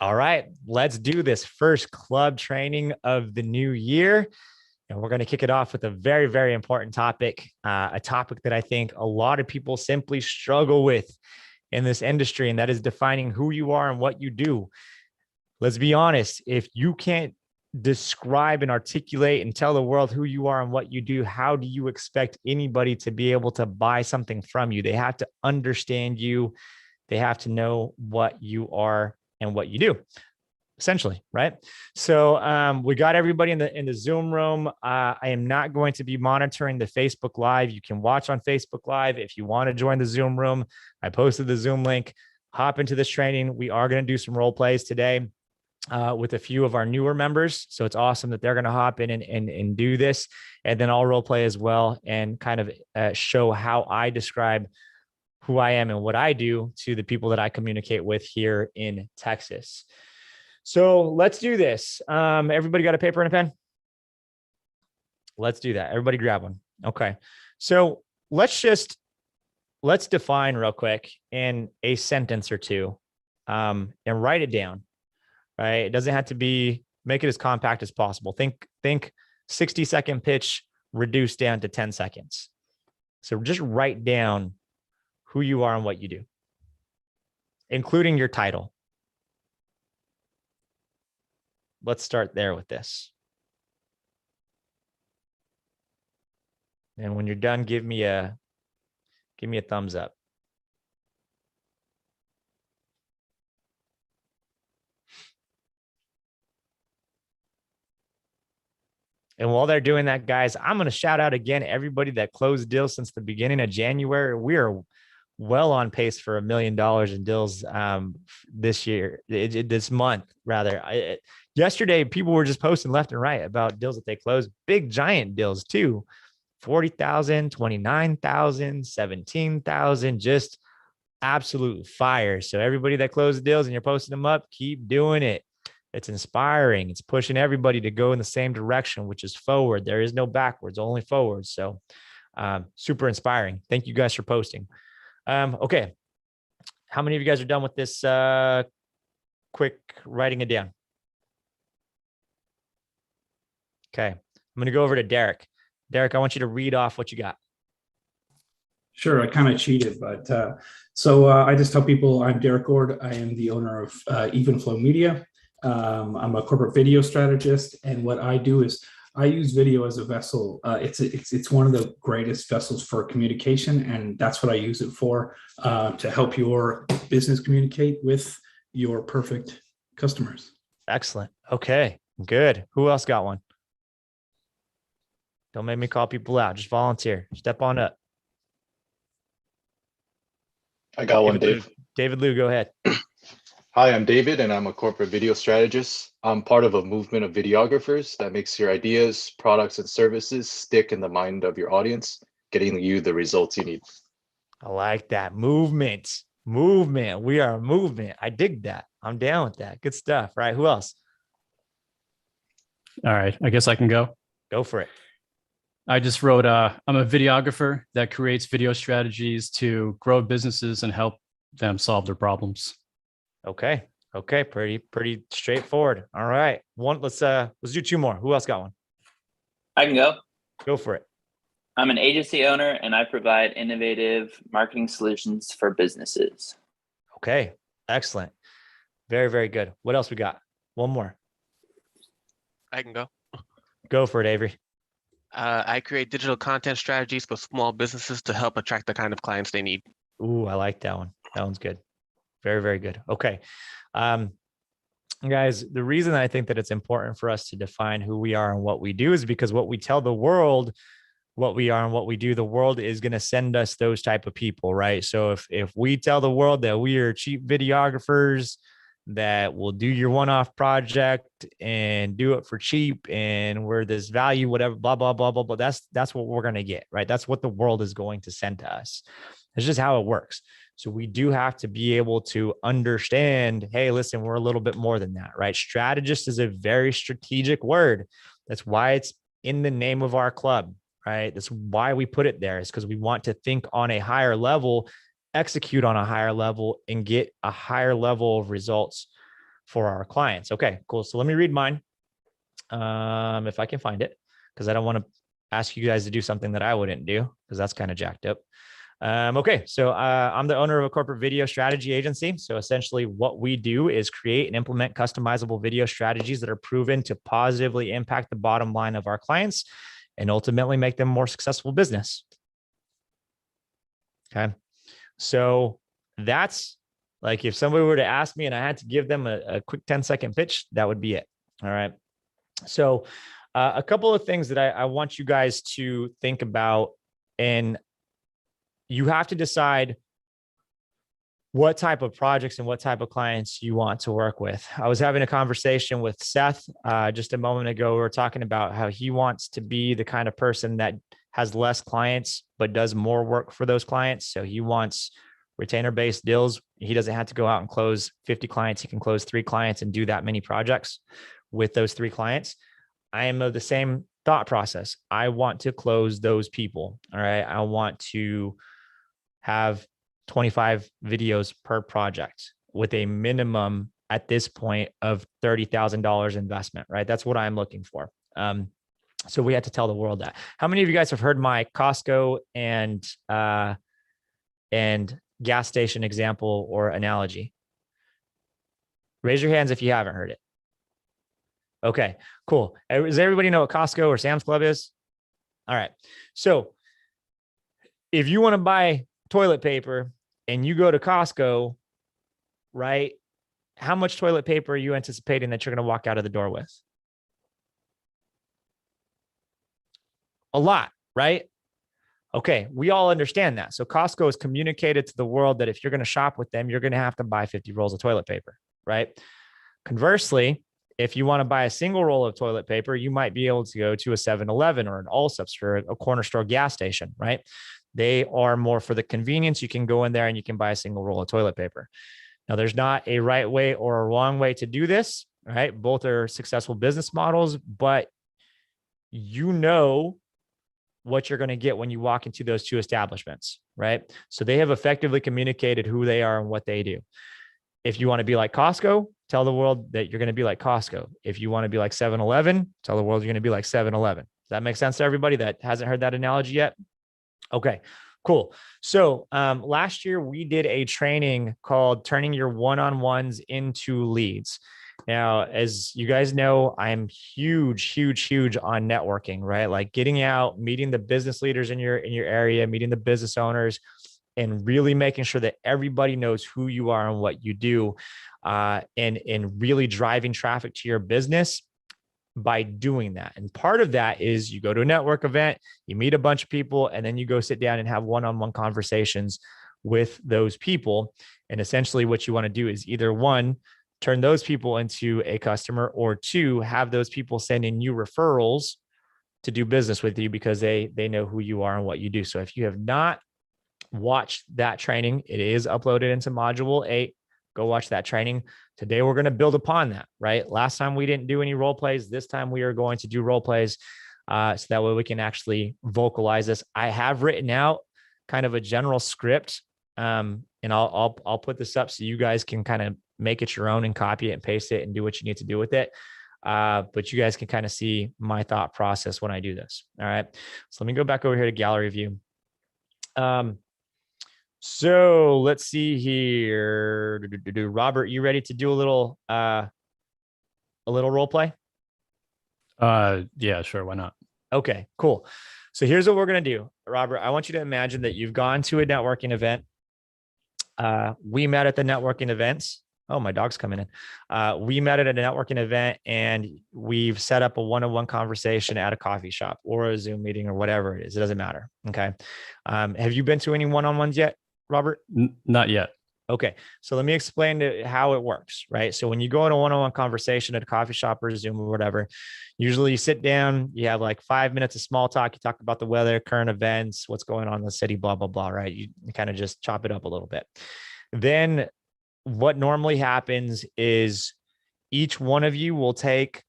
All right, let's do this first club training of the new year. And we're going to kick it off with a very, very important topic, a topic that I think a lot of people simply struggle with in this industry, and that is defining who you are and what you do. Let's be honest, if you can't describe and articulate and tell the world who you are and what you do, how do you expect anybody to be able to buy something from you? They have to understand you. They have to know what you are and what you do, essentially, right? So we got everybody in the Zoom room. I am not going to be monitoring the Facebook Live. You can watch on Facebook Live. If you want to join the Zoom room, I posted the Zoom link. Hop into this training. We are going to do some role plays today with a few of our newer members. So it's awesome that they're going to hop in and do this. And then I'll role play as well and kind of show how I describe who I am and what I do to the people that I communicate with here in Texas. So let's do this. Everybody got a paper and a pen? Let's do that. Everybody grab one. Okay. So let's define real quick in a sentence or two and write it down, right? It doesn't have to be, make it as compact as possible. Think 60-second pitch reduced down to 10 seconds. So just write down who you are and what you do, including your title. Let's start there with this. And when you're done, give me a thumbs up. And while they're doing that, guys, I'm going to shout out again everybody that closed deals since the beginning of January. We are well on pace for $1 million in deals this year, this month, rather. Yesterday, people were just posting left and right about deals that they closed, big giant deals too, 40,000, 29,000, 17,000, just absolute fire. So everybody that closed deals and you're posting them up, keep doing it. It's inspiring. It's pushing everybody to go in the same direction, which is forward. There is no backwards, only forward. So super inspiring. Thank you guys for posting. Okay. How many of you guys are done with this quick writing it down? Okay. I'm going to go over to Derek. Derek, I want you to read off what you got. Sure. I kind of cheated, but I just tell people I'm Derek Ord. I am the owner of Evenflow Media. I'm a corporate video strategist. And what I do is I use video as a vessel. It's one of the greatest vessels for communication. And that's what I use it for, to help your business communicate with your perfect customers. Excellent. Okay, good. Who else got one? Don't make me call people out. Just volunteer. Step on up. I got one, Dave. David Liu, go ahead. Hi, I'm David, and I'm a corporate video strategist. I'm part of a movement of videographers that makes your ideas, products, and services stick in the mind of your audience, getting you the results you need. I like that. Movement. We are a movement. I dig that. I'm down with that. Good stuff. Right. Who else? All right. I guess I can go. Go for it. I just wrote, I'm a videographer that creates video strategies to grow businesses and help them solve their problems. Okay. Pretty straightforward. All right. Let's do two more. Who else got one? I can go. Go for it. I'm an agency owner and I provide innovative marketing solutions for businesses. Okay. Excellent. Very, very good. What else we got? One more. I can go. Go for it, Avery. I create digital content strategies for small businesses to help attract the kind of clients they need. Ooh, I like that one. That one's good. Very, very good. Okay. Guys, the reason I think that it's important for us to define who we are and what we do is because what we tell the world what we are and what we do, the world is going to send us those type of people, right? So if we tell the world that we are cheap videographers that will do your one-off project and do it for cheap and we're this value, whatever, blah, blah, blah, blah, blah, that's what we're going to get, right? That's what the world is going to send to us. It's just how it works. So we do have to be able to understand, hey, listen, we're a little bit more than that, right? Strategist is a very strategic word. That's why it's in the name of our club, right? That's why we put it there, is because we want to think on a higher level, execute on a higher level, and get a higher level of results for our clients. Okay, cool. So let me read mine. If I can find it, because I don't want to ask you guys to do something that I wouldn't do, because that's kind of jacked up. Okay, so I'm the owner of a corporate video strategy agency. So essentially what we do is create and implement customizable video strategies that are proven to positively impact the bottom line of our clients and ultimately make them more successful business. Okay, so that's like if somebody were to ask me and I had to give them a quick 10-second pitch, that would be it. All right. So a couple of things that I want you guys to think about, and you have to decide what type of projects and what type of clients you want to work with. I was having a conversation with Seth just a moment ago. We were talking about how he wants to be the kind of person that has less clients, but does more work for those clients. So he wants retainer-based deals. He doesn't have to go out and close 50 clients. He can close 3 clients and do that many projects with those 3 clients. I am of the same thought process. I want to close those people. All right. I want to have 25 videos per project with a minimum at this point of $30,000 investment, right? That's what I'm looking for. So we had to tell the world that. How many of you guys have heard my Costco and gas station example or analogy? Raise your hands if you haven't heard it. Okay, cool. Does everybody know what Costco or Sam's Club is? All right. So if you want to buy toilet paper and you go to Costco, right? How much toilet paper are you anticipating that you're going to walk out of the door with? A lot, right? Okay, we all understand that. So Costco has communicated to the world that if you're going to shop with them, you're going to have to buy 50 rolls of toilet paper, right? Conversely, if you want to buy a single roll of toilet paper, you might be able to go to a 7-Eleven or an Allsups or a corner store gas station, right? They are more for the convenience. You can go in there and you can buy a single roll of toilet paper. Now, there's not a right way or a wrong way to do this, right? Both are successful business models, but you know what you're going to get when you walk into those 2 establishments, right? So they have effectively communicated who they are and what they do. If you want to be like Costco, tell the world that you're going to be like Costco. If you want to be like 7-Eleven, tell the world you're going to be like 7-Eleven. Does that make sense to everybody that hasn't heard that analogy yet? Okay, cool. So last year we did a training called Turning Your One-on-Ones into Leads. Now, as you guys know, I'm huge on networking, right? Like getting out, meeting the business leaders in your area, meeting the business owners, and really making sure that everybody knows who you are and what you do, and really driving traffic to your business by doing that. And part of that is you go to a network event, you meet a bunch of people, and then you go sit down and have one-on-one conversations with those people. And essentially what you want to do is either 1, turn those people into a customer, or 2, have those people send in you referrals to do business with you because they know who you are and what you do. So if you have not watched that training, it is uploaded into module 8. Go watch that training. Today, we're going to build upon that, right? Last time we didn't do any role plays. This time we are going to do role plays so that way we can actually vocalize this. I have written out kind of a general script, and I'll put this up so you guys can kind of make it your own and copy it and paste it and do what you need to do with it. But you guys can kind of see my thought process when I do this. All right. So let me go back over here to gallery view. So let's see here. Robert, you ready to do a little role play? Yeah, sure. Why not? Okay, cool. So here's what we're going to do. Robert, I want you to imagine that you've gone to a networking event. We met at the networking events. Oh, my dog's coming in. We met at a networking event and we've set up a one-on-one conversation at a coffee shop or a Zoom meeting or whatever it is. It doesn't matter. Okay. Have you been to any one-on-ones yet, Robert? Not yet. Okay. So let me explain how it works, right? So when you go in a one-on-one conversation at a coffee shop or Zoom or whatever, usually you sit down, you have like 5 minutes of small talk. You talk about the weather, current events, what's going on in the city, blah, blah, blah, right? You kind of just chop it up a little bit. Then what normally happens is each one of you will take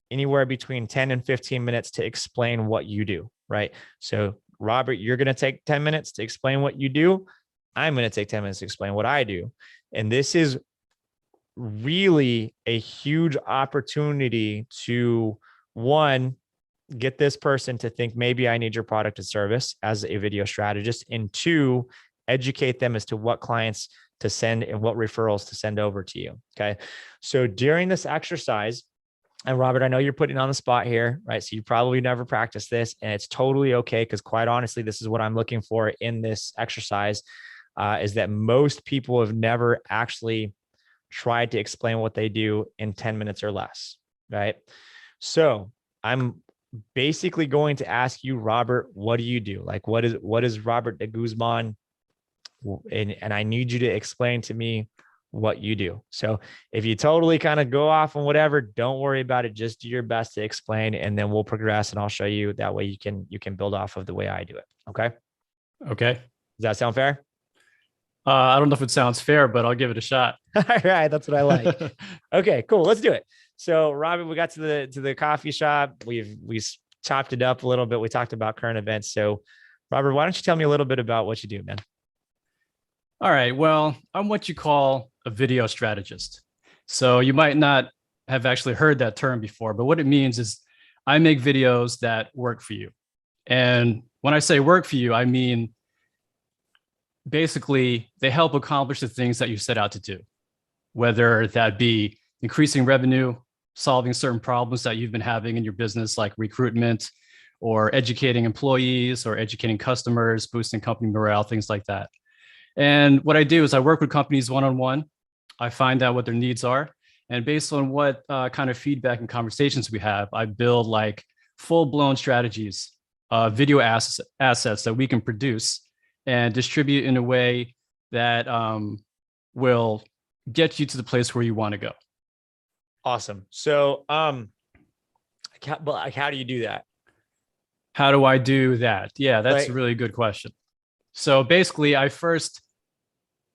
anywhere between 10 and 15 minutes to explain what you do, right? So Robert, you're going to take 10 minutes to explain what you do. I'm going to take 10 minutes to explain what I do. And this is really a huge opportunity to, one, get this person to think maybe I need your product and service as a video strategist, and two, educate them as to what clients to send and what referrals to send over to you. Okay. So during this exercise, and Robert, I know you're putting on the spot here, right? So you probably never practiced this, and it's totally okay. Because quite honestly, this is what I'm looking for in this exercise, is that most people have never actually tried to explain what they do in 10 minutes or less, right? So I'm basically going to ask you, Robert, what do you do? Like, what is Robert de Guzman? And I need you to explain to me what you do. So if you totally kind of go off on whatever, don't worry about it. Just do your best to explain, and then we'll progress and I'll show you. That way you can build off of the way I do it. Okay. Okay. Does that sound fair? I don't know if it sounds fair, but I'll give it a shot. All right. That's what I like. Okay, cool. Let's do it. So Robert, we got to the coffee shop. We chopped it up a little bit. We talked about current events. So Robert, why don't you tell me a little bit about what you do, man? All right. Well, I'm what you call a video strategist. So you might not have actually heard that term before, but what it means is I make videos that work for you. And when I say work for you, I mean, basically they help accomplish the things that you set out to do, whether that be increasing revenue, solving certain problems that you've been having in your business, like recruitment, or educating employees or educating customers, boosting company morale, things like that. And what I do is I work with companies one-on-one. I find out what their needs are. And based on what kind of feedback and conversations we have, I build like full-blown strategies, video assets that we can produce and distribute in a way that will get you to the place where you want to go. Awesome. So, how do you do that? How do I do that? Yeah, that's Right. a really good question. So basically, I first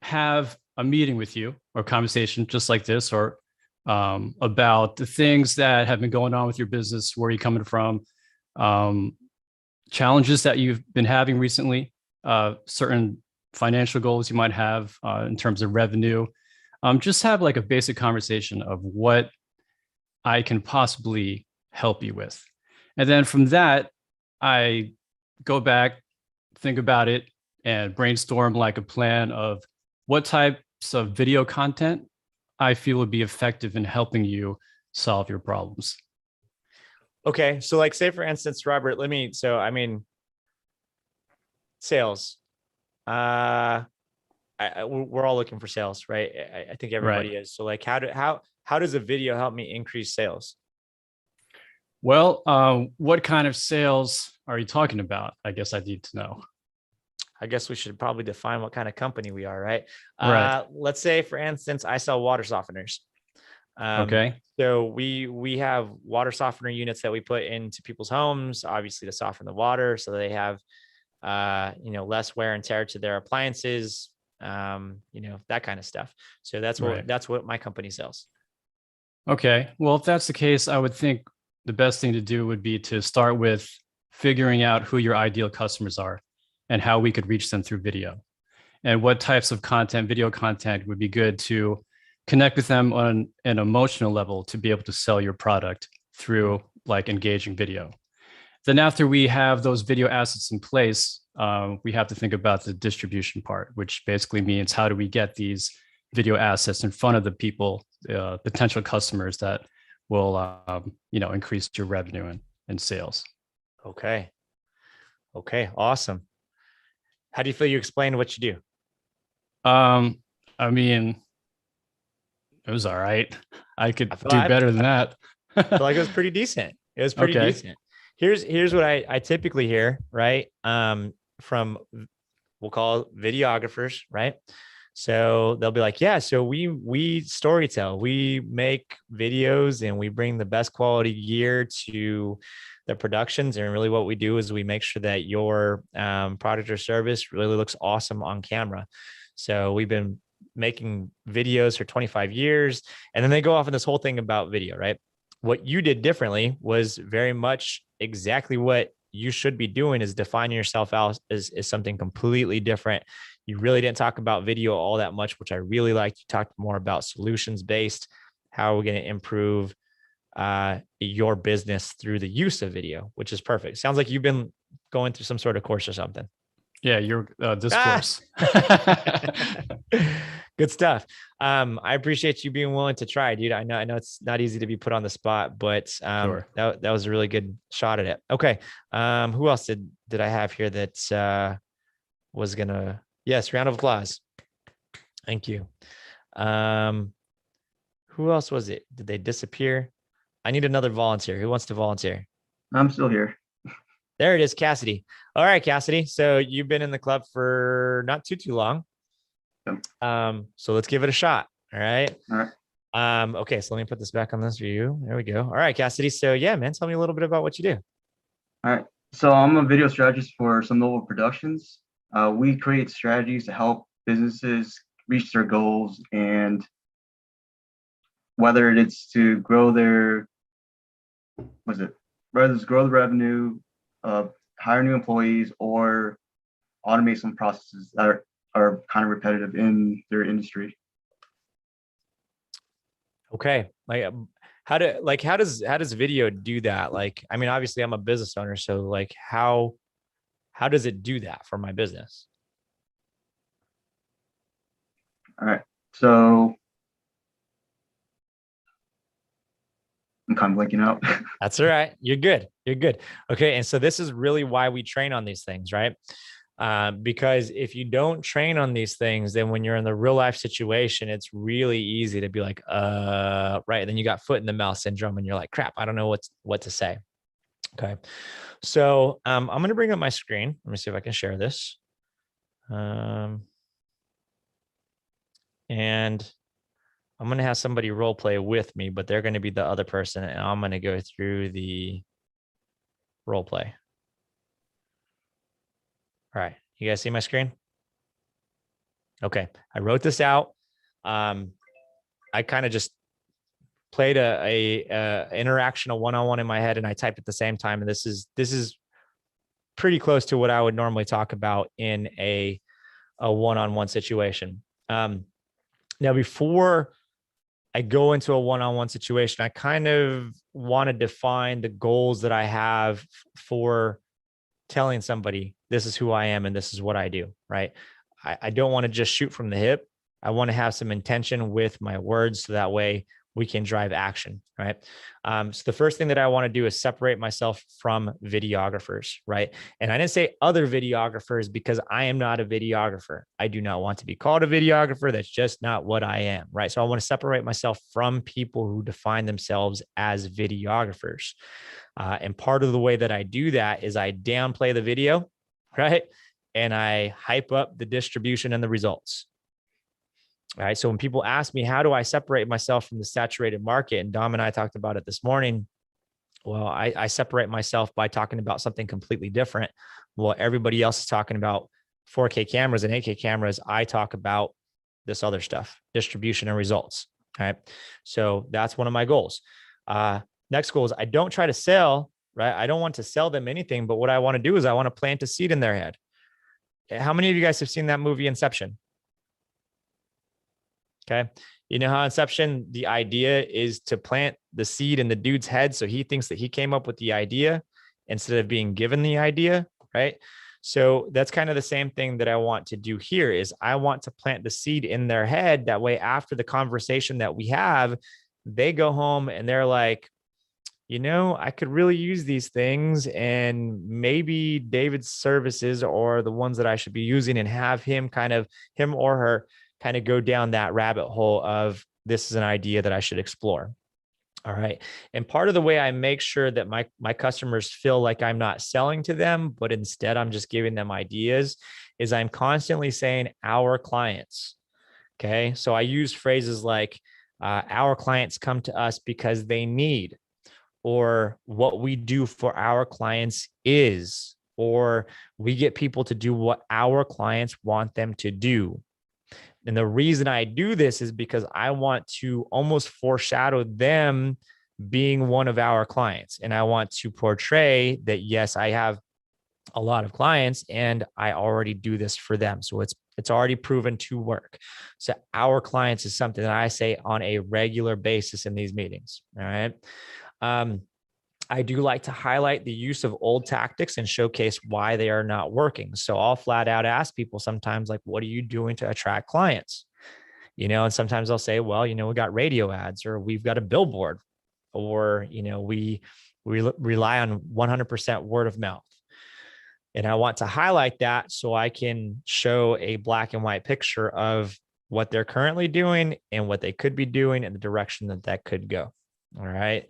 have a meeting with you or conversation just like this, or about the things that have been going on with your business, where you're coming from, challenges that you've been having recently, certain financial goals you might have in terms of revenue. Just have like a basic conversation of what I can possibly help you with. And then from that, I go back, think about it, and brainstorm like a plan of what types of video content I feel would be effective in helping you solve your problems. Okay. So like, say for instance, Robert, sales, we're all looking for sales, right? I think everybody is. So like, how does a video help me increase sales? Well, what kind of sales are you talking about? I guess I need to know. I guess we should probably define what kind of company we are, right? Right. Let's say, for instance, I sell water softeners. Okay. So we have water softener units that we put into people's homes, obviously to soften the water, so they have, less wear and tear to their appliances, that kind of stuff. So that's what my company sells. Okay. Well, if that's the case, I would think the best thing to do would be to start with figuring out who your ideal customers are and how we could reach them through video, and what types of content, video content, would be good to connect with them on an emotional level to be able to sell your product through like engaging video. Then after we have those video assets in place, we have to think about the distribution part, which basically means how do we get these video assets in front of the people, potential customers that will, increase your revenue and sales. Okay. Awesome. How do you feel you explained what you do? I mean, it was all right. I could do better than that. I feel like it was pretty decent. It was pretty decent. Here's what I typically hear, right? From, we'll call it videographers, right? So they'll be like, yeah, so we storytell, we make videos and we bring the best quality gear to the productions. And really what we do is we make sure that your product or service really looks awesome on camera. So we've been making videos for 25 years. And then they go off on this whole thing about video, right? What you did differently was very much exactly what you should be doing, is defining yourself out as something completely different. You really didn't talk about video all that much, which I really liked. You talked more about solutions based. How are we going to improve your business through the use of video, which is perfect. Sounds like you've been going through some sort of course or something. Yeah, your this course. Good stuff. I appreciate you being willing to try, dude. I know it's not easy to be put on the spot, but Sure. that was a really good shot at it. Okay. Who else did I have here that was gonna? Yes, round of applause. Thank you. Who else was it? Did they disappear? I need another volunteer. Who wants to volunteer? I'm still here. There it is, Cassidy. All right, Cassidy. So you've been in the club for not too long. Yep. So let's give it a shot. All right. All right. Okay, so let me put this back on this for you. There we go. All right, Cassidy. So yeah, man, tell me a little bit about what you do. All right. So I'm a video strategist for some mobile productions. We create strategies to help businesses reach their goals, and whether it's to grow their, whether it's grow the revenue, hire new employees, or automate some processes that are kind of repetitive in their industry. Okay. How does video do that? Like, I mean, obviously I'm a business owner, so like how does it do that for my business? All right. So I'm kind of blanking out. That's all right. You're good. You're good. Okay. And so this is really why we train on these things, right? Because if you don't train on these things, then when you're in the real life situation, it's really easy to be like, right. And then you got foot in the mouth syndrome and you're like, crap, I don't know what to say. Okay. So I'm going to bring up my screen. Let me see if I can share this. And I'm going to have somebody role play with me, but they're going to be the other person. And I'm going to go through the role play. All right. You guys see my screen? Okay. I wrote this out. I kind of just played a interaction, a one-on-one in my head, and I typed at the same time. And this is pretty close to what I would normally talk about in a one-on-one situation. Now, before I go into a one-on-one situation, I kind of want to define the goals that I have for telling somebody this is who I am and this is what I do, right? I don't want to just shoot from the hip. I want to have some intention with my words so that way we can drive action, right? So the first thing that I want to do is separate myself from videographers, right? And I didn't say other videographers because I am not a videographer. I do not want to be called a videographer. That's just not what I am, right? So I want to separate myself from people who define themselves as videographers. And part of the way that I do that is I downplay the video, right? And I hype up the distribution and the results. All right. So when people ask me, how do I separate myself from the saturated market? And Dom and I talked about it this morning. Well, I separate myself by talking about something completely different. Well, everybody else is talking about 4K cameras and 8K cameras. I talk about this other stuff, distribution and results. All right. So that's one of my goals. Next goal is I don't try to sell, right? I don't want to sell them anything, but what I want to do is I want to plant a seed in their head. How many of you guys have seen that movie Inception? Okay. You know how Inception, the idea is to plant the seed in the dude's head. So he thinks that he came up with the idea instead of being given the idea, right? So that's kind of the same thing that I want to do here is I want to plant the seed in their head. That way, after the conversation that we have, they go home and they're like, you know, I could really use these things and maybe David's services are the ones that I should be using, and have him or her kind of go down that rabbit hole of this is an idea that I should explore. All right. And part of the way I make sure that my customers feel like I'm not selling to them, but instead I'm just giving them ideas, is I'm constantly saying our clients. Okay. So I use phrases like our clients come to us because they need, or what we do for our clients is, or we get people to do what our clients want them to do. And the reason I do this is because I want to almost foreshadow them being one of our clients. And I want to portray that, yes, I have a lot of clients and I already do this for them. So it's It's already proven to work. So our clients is something that I say on a regular basis in these meetings. All right. I do like to highlight the use of old tactics and showcase why they are not working. So I'll flat out ask people sometimes, like, what are you doing to attract clients? And sometimes I'll say, well, we got radio ads, or we've got a billboard, or, we rely on 100% word of mouth. And I want to highlight that so I can show a black and white picture of what they're currently doing and what they could be doing and the direction that could go. All right.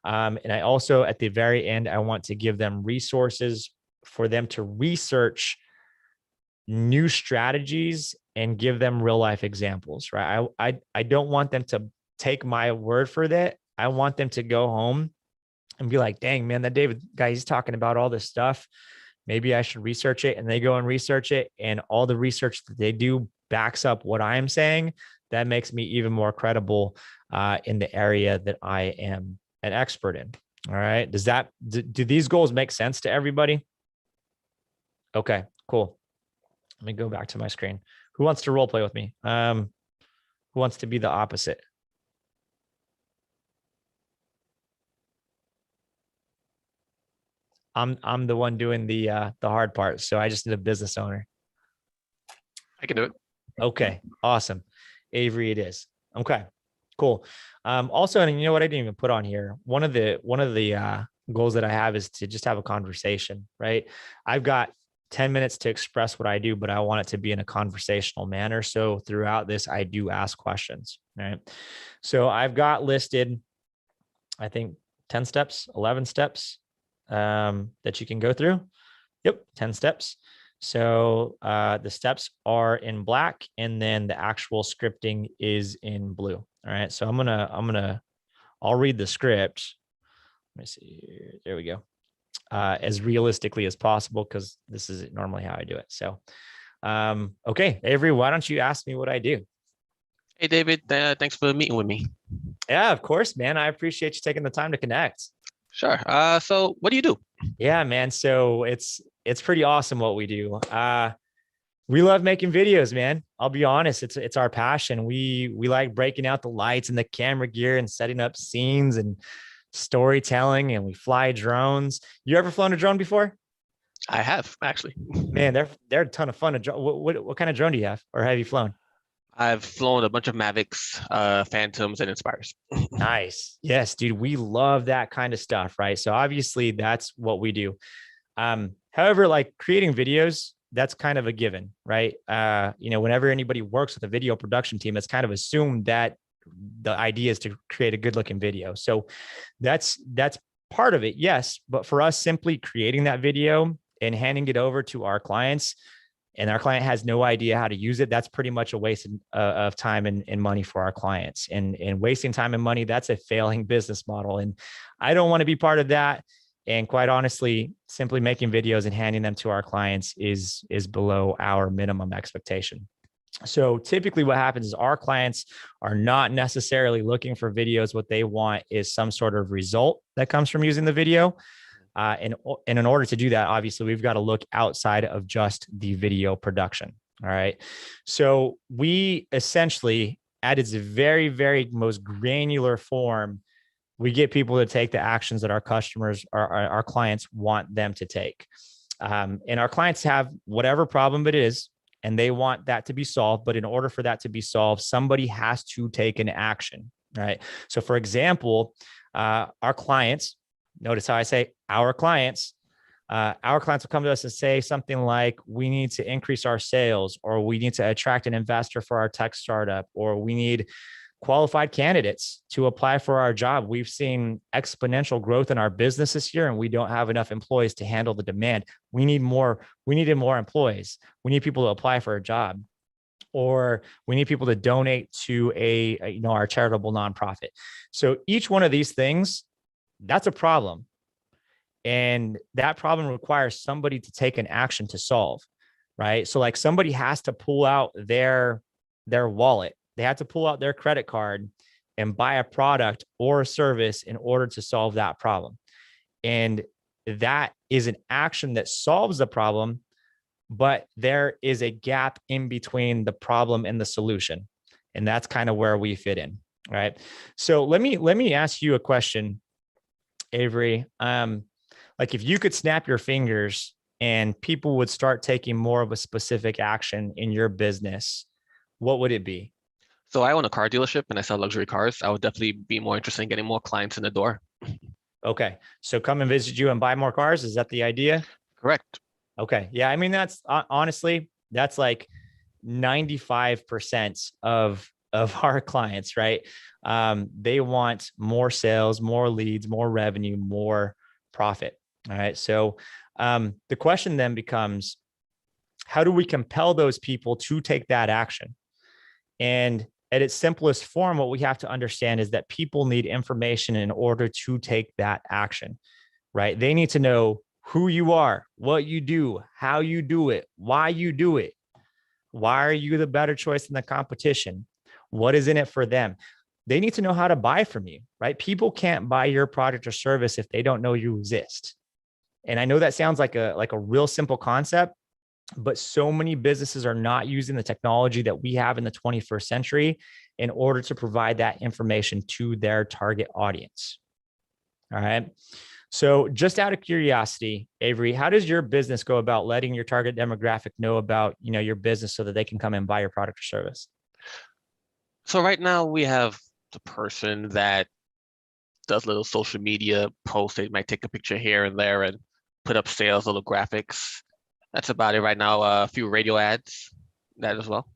And I also, at the very end, I want to give them resources for them to research new strategies and give them real life examples, right? I don't want them to take my word for that. I want them to go home and be like, dang, man, that David guy, he's talking about all this stuff. Maybe I should research it. And they go and research it. And all the research that they do backs up what I'm saying. That makes me even more credible in the area that I am an expert in. All right. Do these goals make sense to everybody? Okay, cool. Let me go back to my screen. Who wants to role play with me? Who wants to be the opposite? I'm the one doing the hard part. So I just need a business owner. I can do it. Okay, awesome. Avery it is. Okay, cool. Also, and you know what I didn't even put on here? One of the goals that I have is to just have a conversation, right? I've got 10 minutes to express what I do, but I want it to be in a conversational manner. So throughout this, I do ask questions, right? So I've got listed, I think 10 steps, 11 steps that you can go through. Yep, 10 steps. So the steps are in black, and then the actual scripting is in blue. All right. So I'll read the script. Let me see here. There we go. As realistically as possible, because this is normally how I do it. So, okay, Avery, why don't you ask me what I do? Hey, David, thanks for meeting with me. Yeah, of course, man. I appreciate you taking the time to connect. Sure. So what do you do? Yeah, man. So it's pretty awesome what we do. We love making videos, man. I'll be honest. It's our passion. We like breaking out the lights and the camera gear and setting up scenes and storytelling, and we fly drones. You ever flown a drone before? I have, actually. Man, they're a ton of fun. What kind of drone do you have, or have you flown? I've flown a bunch of Mavics, Phantoms, and Inspires. Nice. Yes, dude. We love that kind of stuff, right? So obviously that's what we do. However, like creating videos, that's kind of a given, right? Whenever anybody works with a video production team, it's kind of assumed that the idea is to create a good looking video. So that's part of it. Yes. But for us, simply creating that video and handing it over to our clients, and our client has no idea how to use it, that's pretty much a waste of time and money for our clients. And wasting time and money, that's a failing business model. And I don't want to be part of that. And quite honestly, simply making videos and handing them to our clients is below our minimum expectation. So typically what happens is our clients are not necessarily looking for videos. What they want is some sort of result that comes from using the video. And in order to do that, obviously, we've got to look outside of just the video production. All right. So we essentially, at its very, very most granular form, we get people to take the actions that our customers, our clients want them to take. And our clients have whatever problem it is, and they want that to be solved. But in order for that to be solved, somebody has to take an action, right? So for example, our clients, notice how I say our clients will come to us and say something like, we need to increase our sales, or we need to attract an investor for our tech startup, or we need qualified candidates to apply for our job. We've seen exponential growth in our business this year, and we don't have enough employees to handle the demand. We needed more employees. We need people to apply for a job, or we need people to donate to our charitable nonprofit. So each one of these things, that's a problem. And that problem requires somebody to take an action to solve, right? So like somebody has to pull out their wallet. They have to pull out their credit card and buy a product or a service in order to solve that problem. And that is an action that solves the problem, but there is a gap in between the problem and the solution. And that's kind of where we fit in. Right. So let me ask you a question, Avery. Like if you could snap your fingers and people would start taking more of a specific action in your business, what would it be? So I own a car dealership and I sell luxury cars. I would definitely be more interested in getting more clients in the door. Okay. So come and visit you and buy more cars. Is that the idea? Correct. Okay. Yeah. I mean, that's honestly, that's like 95% of our clients, right? They want more sales, more leads, more revenue, more profit. All right. So the question then becomes, how do we compel those people to take that action? And at its simplest form, what we have to understand is that people need information in order to take that action, right? They need to know who you are, what you do, how you do it, why you do it. Why are you the better choice in the competition? What is in it for them? They need to know how to buy from you, right? People can't buy your product or service if they don't know you exist. And I know that sounds like a real simple concept, but so many businesses are not using the technology that we have in the 21st century in order to provide that information to their target audience. All right. So just out of curiosity, Avery, how does your business go about letting your target demographic know about, your business so that they can come and buy your product or service? So right now we have the person that does little social media posts. They might take a picture here and there and put up sales, little graphics. That's about it right now. A few radio ads, that as well.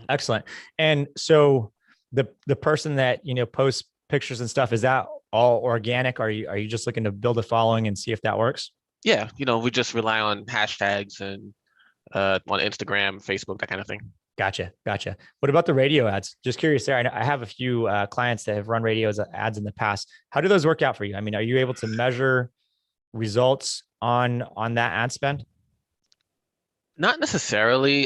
Excellent. And so the person that, posts pictures and stuff, is that all organic? Are you just looking to build a following and see if that works? Yeah, we just rely on hashtags and on Instagram, Facebook, that kind of thing. Gotcha. What about the radio ads? Just curious there. I have a few clients that have run radio ads in the past. How do those work out for you? I mean, are you able to measure results on that ad spend? Not necessarily.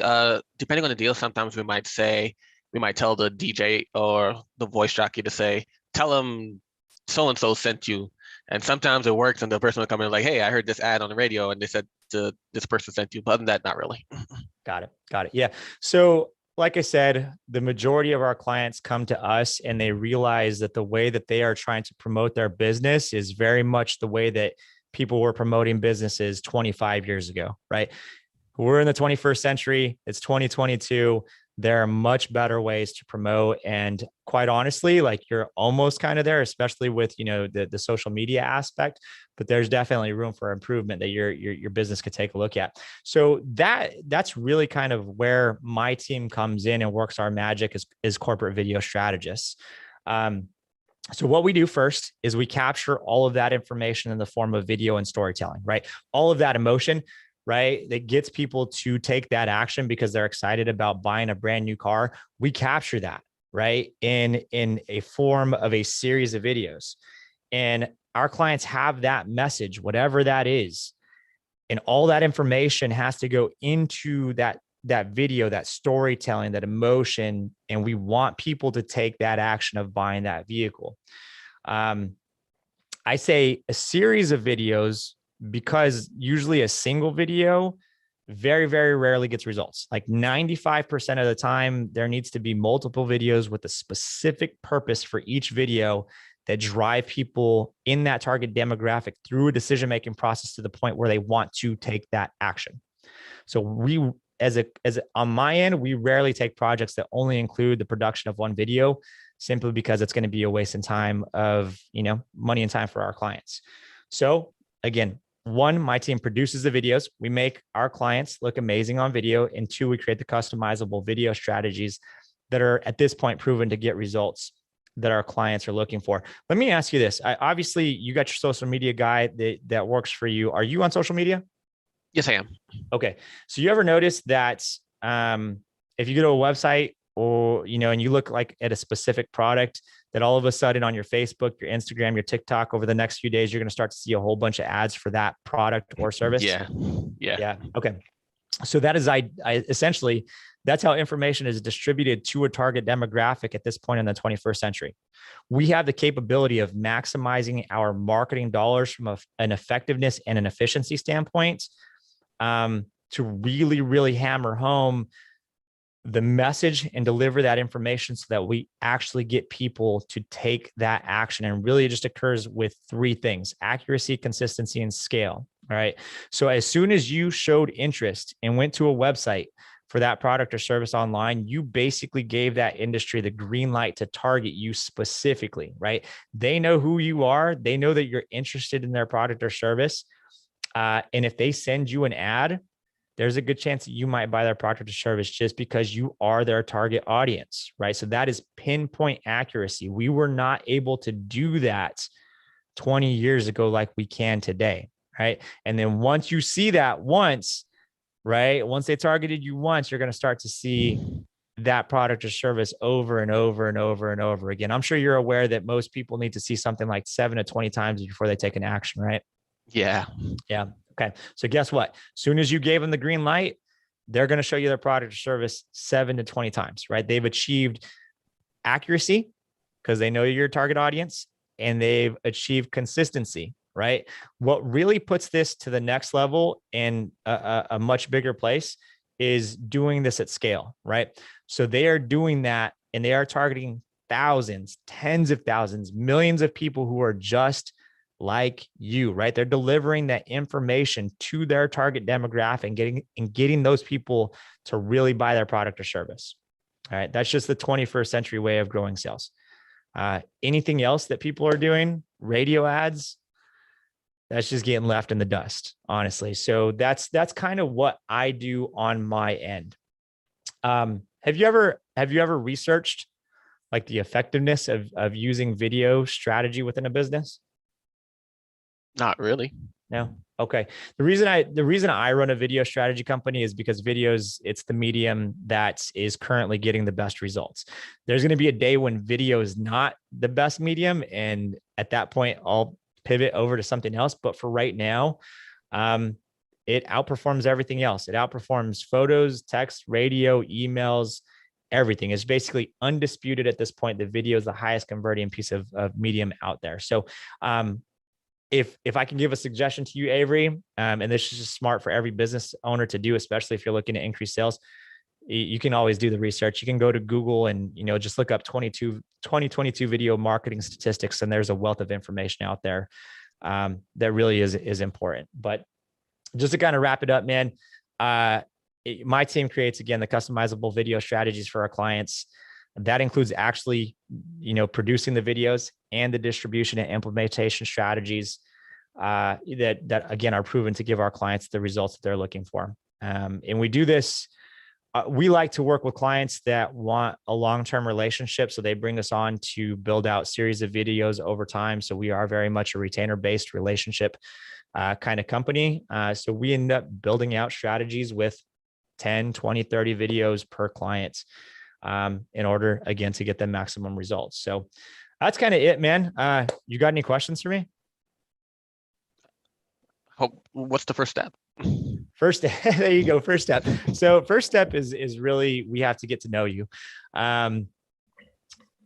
Depending on the deal, sometimes we might tell the DJ or the voice jockey to say, tell them so-and-so sent you. And sometimes it works and the person will come in like, hey, I heard this ad on the radio and they said this person sent you. But other than that, not really. Got it. Yeah. So like I said, the majority of our clients come to us and they realize that the way that they are trying to promote their business is very much the way that people were promoting businesses 25 years ago, right? We're in the 21st century. It's 2022. There are much better ways to promote. And quite honestly, like you're almost kind of there, especially with, the social media aspect, but there's definitely room for improvement that your business could take a look at. So that's really kind of where my team comes in and works our magic as corporate video strategists. So what we do first is we capture all of that information in the form of video and storytelling, right? All of that emotion, right? That gets people to take that action because they're excited about buying a brand new car. We capture that, right? In a form of a series of videos. And our clients have that message, whatever that is. And all that information has to go into that video, that storytelling, that emotion. And we want people to take that action of buying that vehicle. I say a series of videos because usually a single video very, very rarely gets results. Like 95% of the time, there needs to be multiple videos with a specific purpose for each video that drive people in that target demographic through a decision-making process to the point where they want to take that action. So we, as on my end, we rarely take projects that only include the production of one video, simply because it's going to be a waste of time of, money and time for our clients. So again, one, my team produces the videos. We make our clients look amazing on video. And two, we create the customizable video strategies that are at this point proven to get results that our clients are looking for. Let me ask you this. Obviously, you got your social media guy that works for you. Are you on social media? Yes, I am. Okay. So you ever notice that if you go to a website or, and you look like at a specific product, that all of a sudden on your Facebook, your Instagram, your TikTok, over the next few days, you're going to start to see a whole bunch of ads for that product or service? Yeah. Okay. So that is, I essentially, that's how information is distributed to a target demographic at this point in the 21st century. We have the capability of maximizing our marketing dollars from an effectiveness and an efficiency standpoint to really, really hammer home the message and deliver that information so that we actually get people to take that action. And really it just occurs with three things: accuracy, consistency, and scale. All right. So as soon as you showed interest and went to a website for that product or service online, you basically gave that industry the green light to target you specifically, right? They know who you are. They know that you're interested in their product or service. And if they send you an ad, there's a good chance that you might buy their product or service just because you are their target audience, right? So that is pinpoint accuracy. We were not able to do that 20 years ago like we can today, right? And then once you see that once, right? Once they targeted you once, you're going to start to see that product or service over and over and over and over again. I'm sure you're aware that most people need to see something like 7 to 20 times before they take an action, right? Yeah. Yeah. Okay. So guess what? As soon as you gave them the green light, they're going to show you their product or service 7 to 20 times, right? They've achieved accuracy because they know your target audience, and they've achieved consistency, right? What really puts this to the next level and a much bigger place is doing this at scale, right? So they are doing that, and they are targeting thousands, tens of thousands, millions of people who are just like you, right? They're delivering that information to their target demographic and getting those people to really buy their product or service. All right. That's just the 21st century way of growing sales. Anything else that people are doing, radio ads, that's just getting left in the dust, honestly. So that's kind of what I do on my end. Have you ever researched like the effectiveness of using video strategy within a business? Not really. No. Okay. The reason I run a video strategy company is because videos, it's the medium that is currently getting the best results. There's going to be a day when video is not the best medium, and at that point I'll pivot over to something else. But for right now, it outperforms everything else. It outperforms photos, text, radio, emails, everything. It's basically undisputed at this point that video is the highest converting piece of medium out there. So, if I can give a suggestion to you, Avery, and this is just smart for every business owner to do, especially if you're looking to increase sales, you can always do the research. You can go to Google and, just look up 2022 video marketing statistics. And there's a wealth of information out there that really is important. But just to kind of wrap it up, man, my team creates, again, the customizable video strategies for our clients. That includes actually, producing the videos and the distribution and implementation strategies that again are proven to give our clients the results that they're looking for. And we do this. We like to work with clients that want a long-term relationship, so they bring us on to build out series of videos over time. So we are very much a retainer-based relationship kind of company. So we end up building out strategies with 10, 20, 30 videos per client, in order, again, to get the maximum results. So that's kind of it, man. You got any questions for me? What's the first step? First, there you go. First step. So first step is really, we have to get to know you.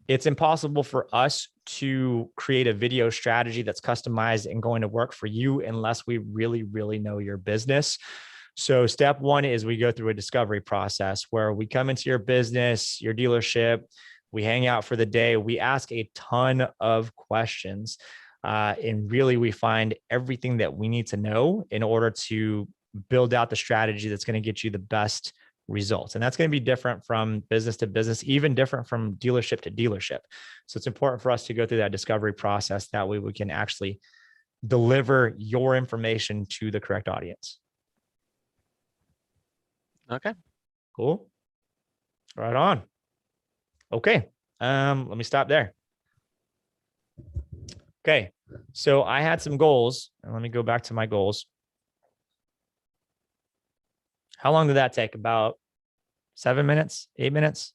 It's impossible for us to create a video strategy that's customized and going to work for you unless we really, really know your business. So step one is we go through a discovery process where we come into your business, your dealership, we hang out for the day, we ask a ton of questions, and really we find everything that we need to know in order to build out the strategy that's going to get you the best results. And that's going to be different from business to business, even different from dealership to dealership. So it's important for us to go through that discovery process. That way we can actually deliver your information to the correct audience. Okay. Cool. Right on. Okay. Let me stop there. Okay. So I had some goals, and let me go back to my goals. How long did that take? About 7 minutes, 8 minutes?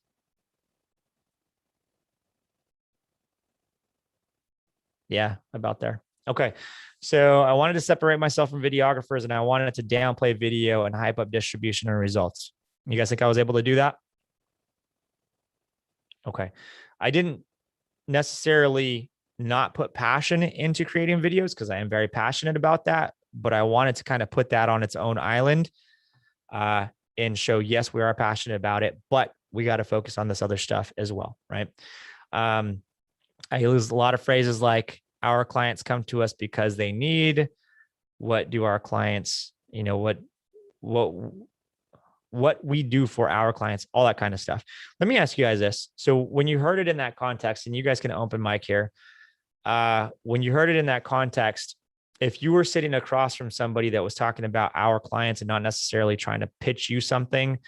Yeah, about there. Okay. So I wanted to separate myself from videographers, and I wanted to downplay video and hype up distribution and results. You guys think I was able to do that? Okay. I didn't necessarily not put passion into creating videos because I am very passionate about that, but I wanted to kind of put that on its own island and show, yes, we are passionate about it, but we got to focus on this other stuff as well, right? I use a lot of phrases like our clients come to us because they need. What do our clients, what we do for our clients, all that kind of stuff. Let me ask you guys this. So when you heard it in that context, and you guys can open mic here, when you heard it in that context, if you were sitting across from somebody that was talking about our clients and not necessarily trying to pitch you something,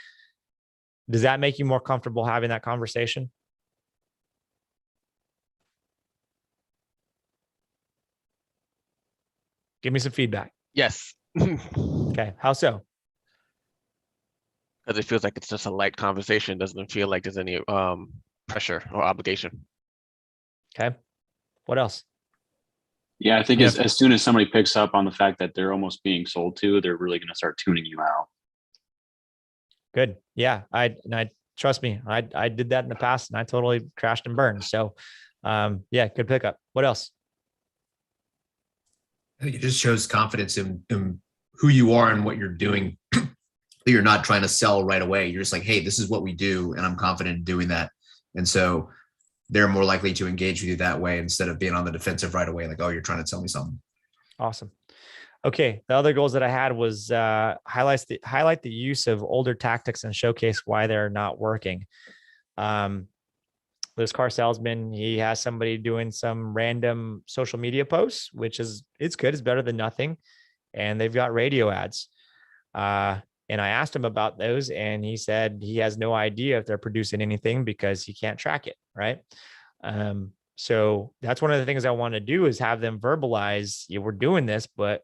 does that make you more comfortable having that conversation? Give me some feedback. Yes. Okay. How so? Because it feels like it's just a light conversation. Doesn't feel like there's any pressure or obligation. Okay. What else? Yeah, I think Yeah. as soon as somebody picks up on the fact that they're almost being sold to, they're really going to start tuning you out. Good. Yeah. I trust me, I did that in the past and I totally crashed and burned. So yeah, good pickup. What else? I think it just shows confidence in who you are and what you're doing. You're not trying to sell right away. You're just like, hey, this is what we do, and I'm confident in doing that. And so they're more likely to engage with you that way instead of being on the defensive right away, like, oh, you're trying to tell me something. Awesome. Okay. The other goals that I had was highlight the use of older tactics and showcase why they're not working. This car salesman, he has somebody doing some random social media posts, which it's good. It's better than nothing. And they've got radio ads. And I asked him about those, and he said he has no idea if they're producing anything because he can't track it. Right. So that's one of the things I want to do is have them verbalize, yeah, we're doing this, but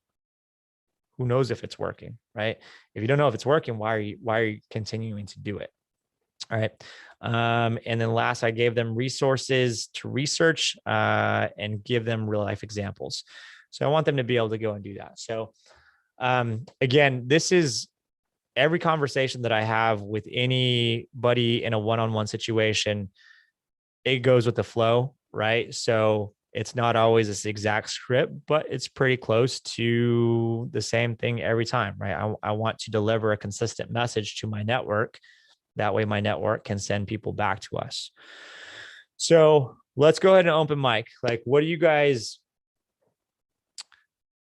who knows if it's working, right? If you don't know if it's working, why are you continuing to do it? All right. And then last, I gave them resources to research and give them real life examples. So I want them to be able to go and do that. So again, this is every conversation that I have with anybody in a one-on-one situation, it goes with the flow, right? So it's not always this exact script, but it's pretty close to the same thing every time, right? I want to deliver a consistent message to my network. That way my network can send people back to us. So let's go ahead and open mic. Like, what do you guys,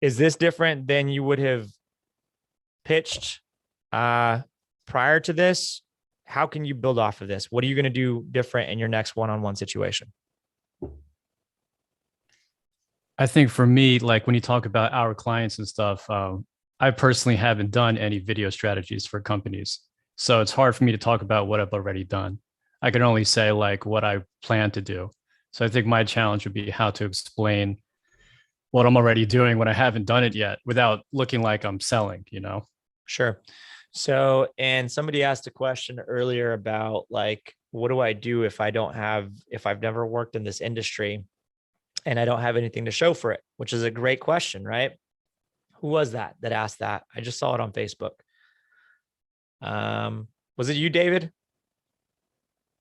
is this different than you would have pitched prior to this? How can you build off of this? What are you going to do different in your next one-on-one situation? I think for me, like when you talk about our clients and stuff, I personally haven't done any video strategies for companies. So it's hard for me to talk about what I've already done. I can only say like what I plan to do. So I think my challenge would be how to explain what I'm already doing when I haven't done it yet without looking like I'm selling, Sure. So, and somebody asked a question earlier about like, what do I do if I've never worked in this industry and I don't have anything to show for it, which is a great question, right? Who was that asked that? I just saw it on Facebook. Was it you, David?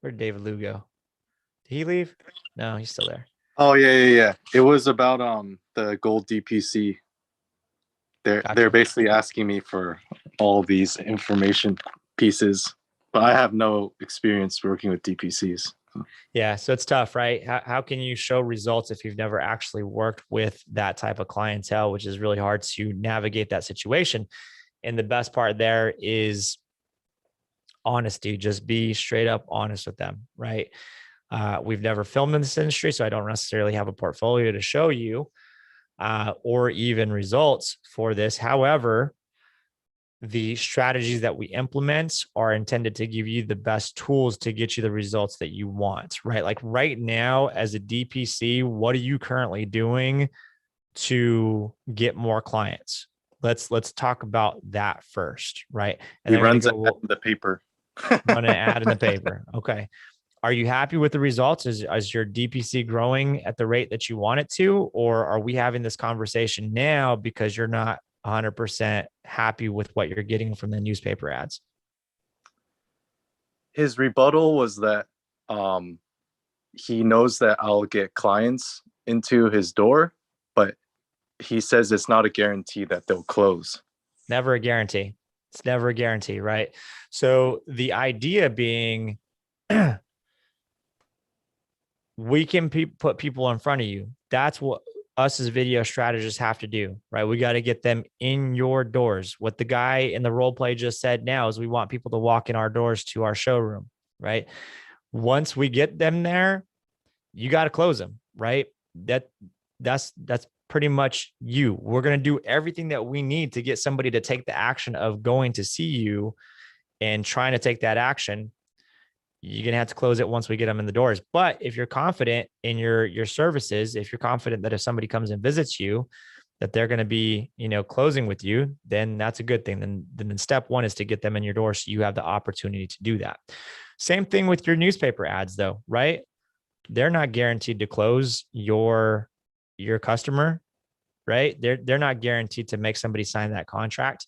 Where'd David Lou go? Did he leave? No, he's still there. Oh yeah. It was about the gold DPC. They're basically asking me for all these information pieces, but I have no experience working with DPCs. Yeah, so it's tough, right? How can you show results if you've never actually worked with that type of clientele, which is really hard to navigate that situation. And the best part there is honesty. Just be straight up honest with them, right? We've never filmed in this industry, so I don't necessarily have a portfolio to show you or even results for this. However, the strategies that we implement are intended to give you the best tools to get you the results that you want, right? Like right now as a DPC, what are you currently doing to get more clients? Let's talk about that first, right? And he runs an ad in the paper. Run an ad in the paper. Okay. Are you happy with the results? Is your DPC growing at the rate that you want it to? Or are we having this conversation now because you're not 100% happy with what you're getting from the newspaper ads? His rebuttal was that he knows that I'll get clients into his door, but he says it's not a guarantee that they'll close. Never a guarantee. It's never a guarantee, right? So the idea being, we can put people in front of you. That's what us as video strategists have to do, right? We got to get them in your doors. What the guy in the role play just said now is we want people to walk in our doors to our showroom, right? Once we get them there, you got to close them, right? That's pretty much you. We're going to do everything that we need to get somebody to take the action of going to see you and trying to take that action. You're going to have to close it once we get them in the doors. But if you're confident in your services, if you're confident that if somebody comes and visits you, that they're going to be, closing with you, then that's a good thing. Then step one is to get them in your door so you have the opportunity to do that. Same thing with your newspaper ads though, right? They're not guaranteed to close your customer, right? They're not guaranteed to make somebody sign that contract.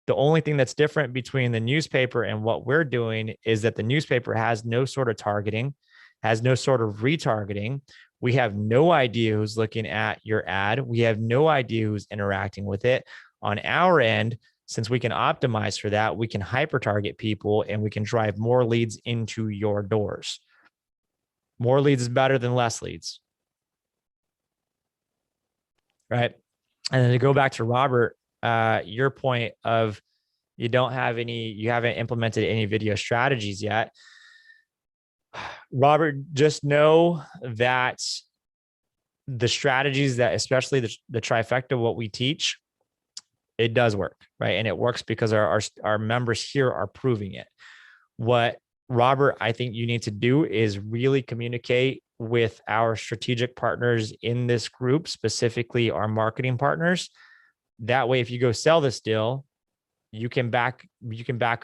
The only thing that's different between the newspaper and what we're doing is that the newspaper has no sort of targeting, has no sort of retargeting. We have no idea who's looking at your ad. We have no idea who's interacting with it. On our end, since we can optimize for that, we can hyper target people and we can drive more leads into your doors. More leads is better than less leads. Right. And then to go back to Robert, your point of you haven't implemented any video strategies yet. Robert, just know that the strategies that, especially the trifecta, what we teach, it does work, right? And it works because our members here are proving it. What Robert, I think you need to do is really communicate with our strategic partners in this group, specifically our marketing partners. That way, if you go sell this deal, you can back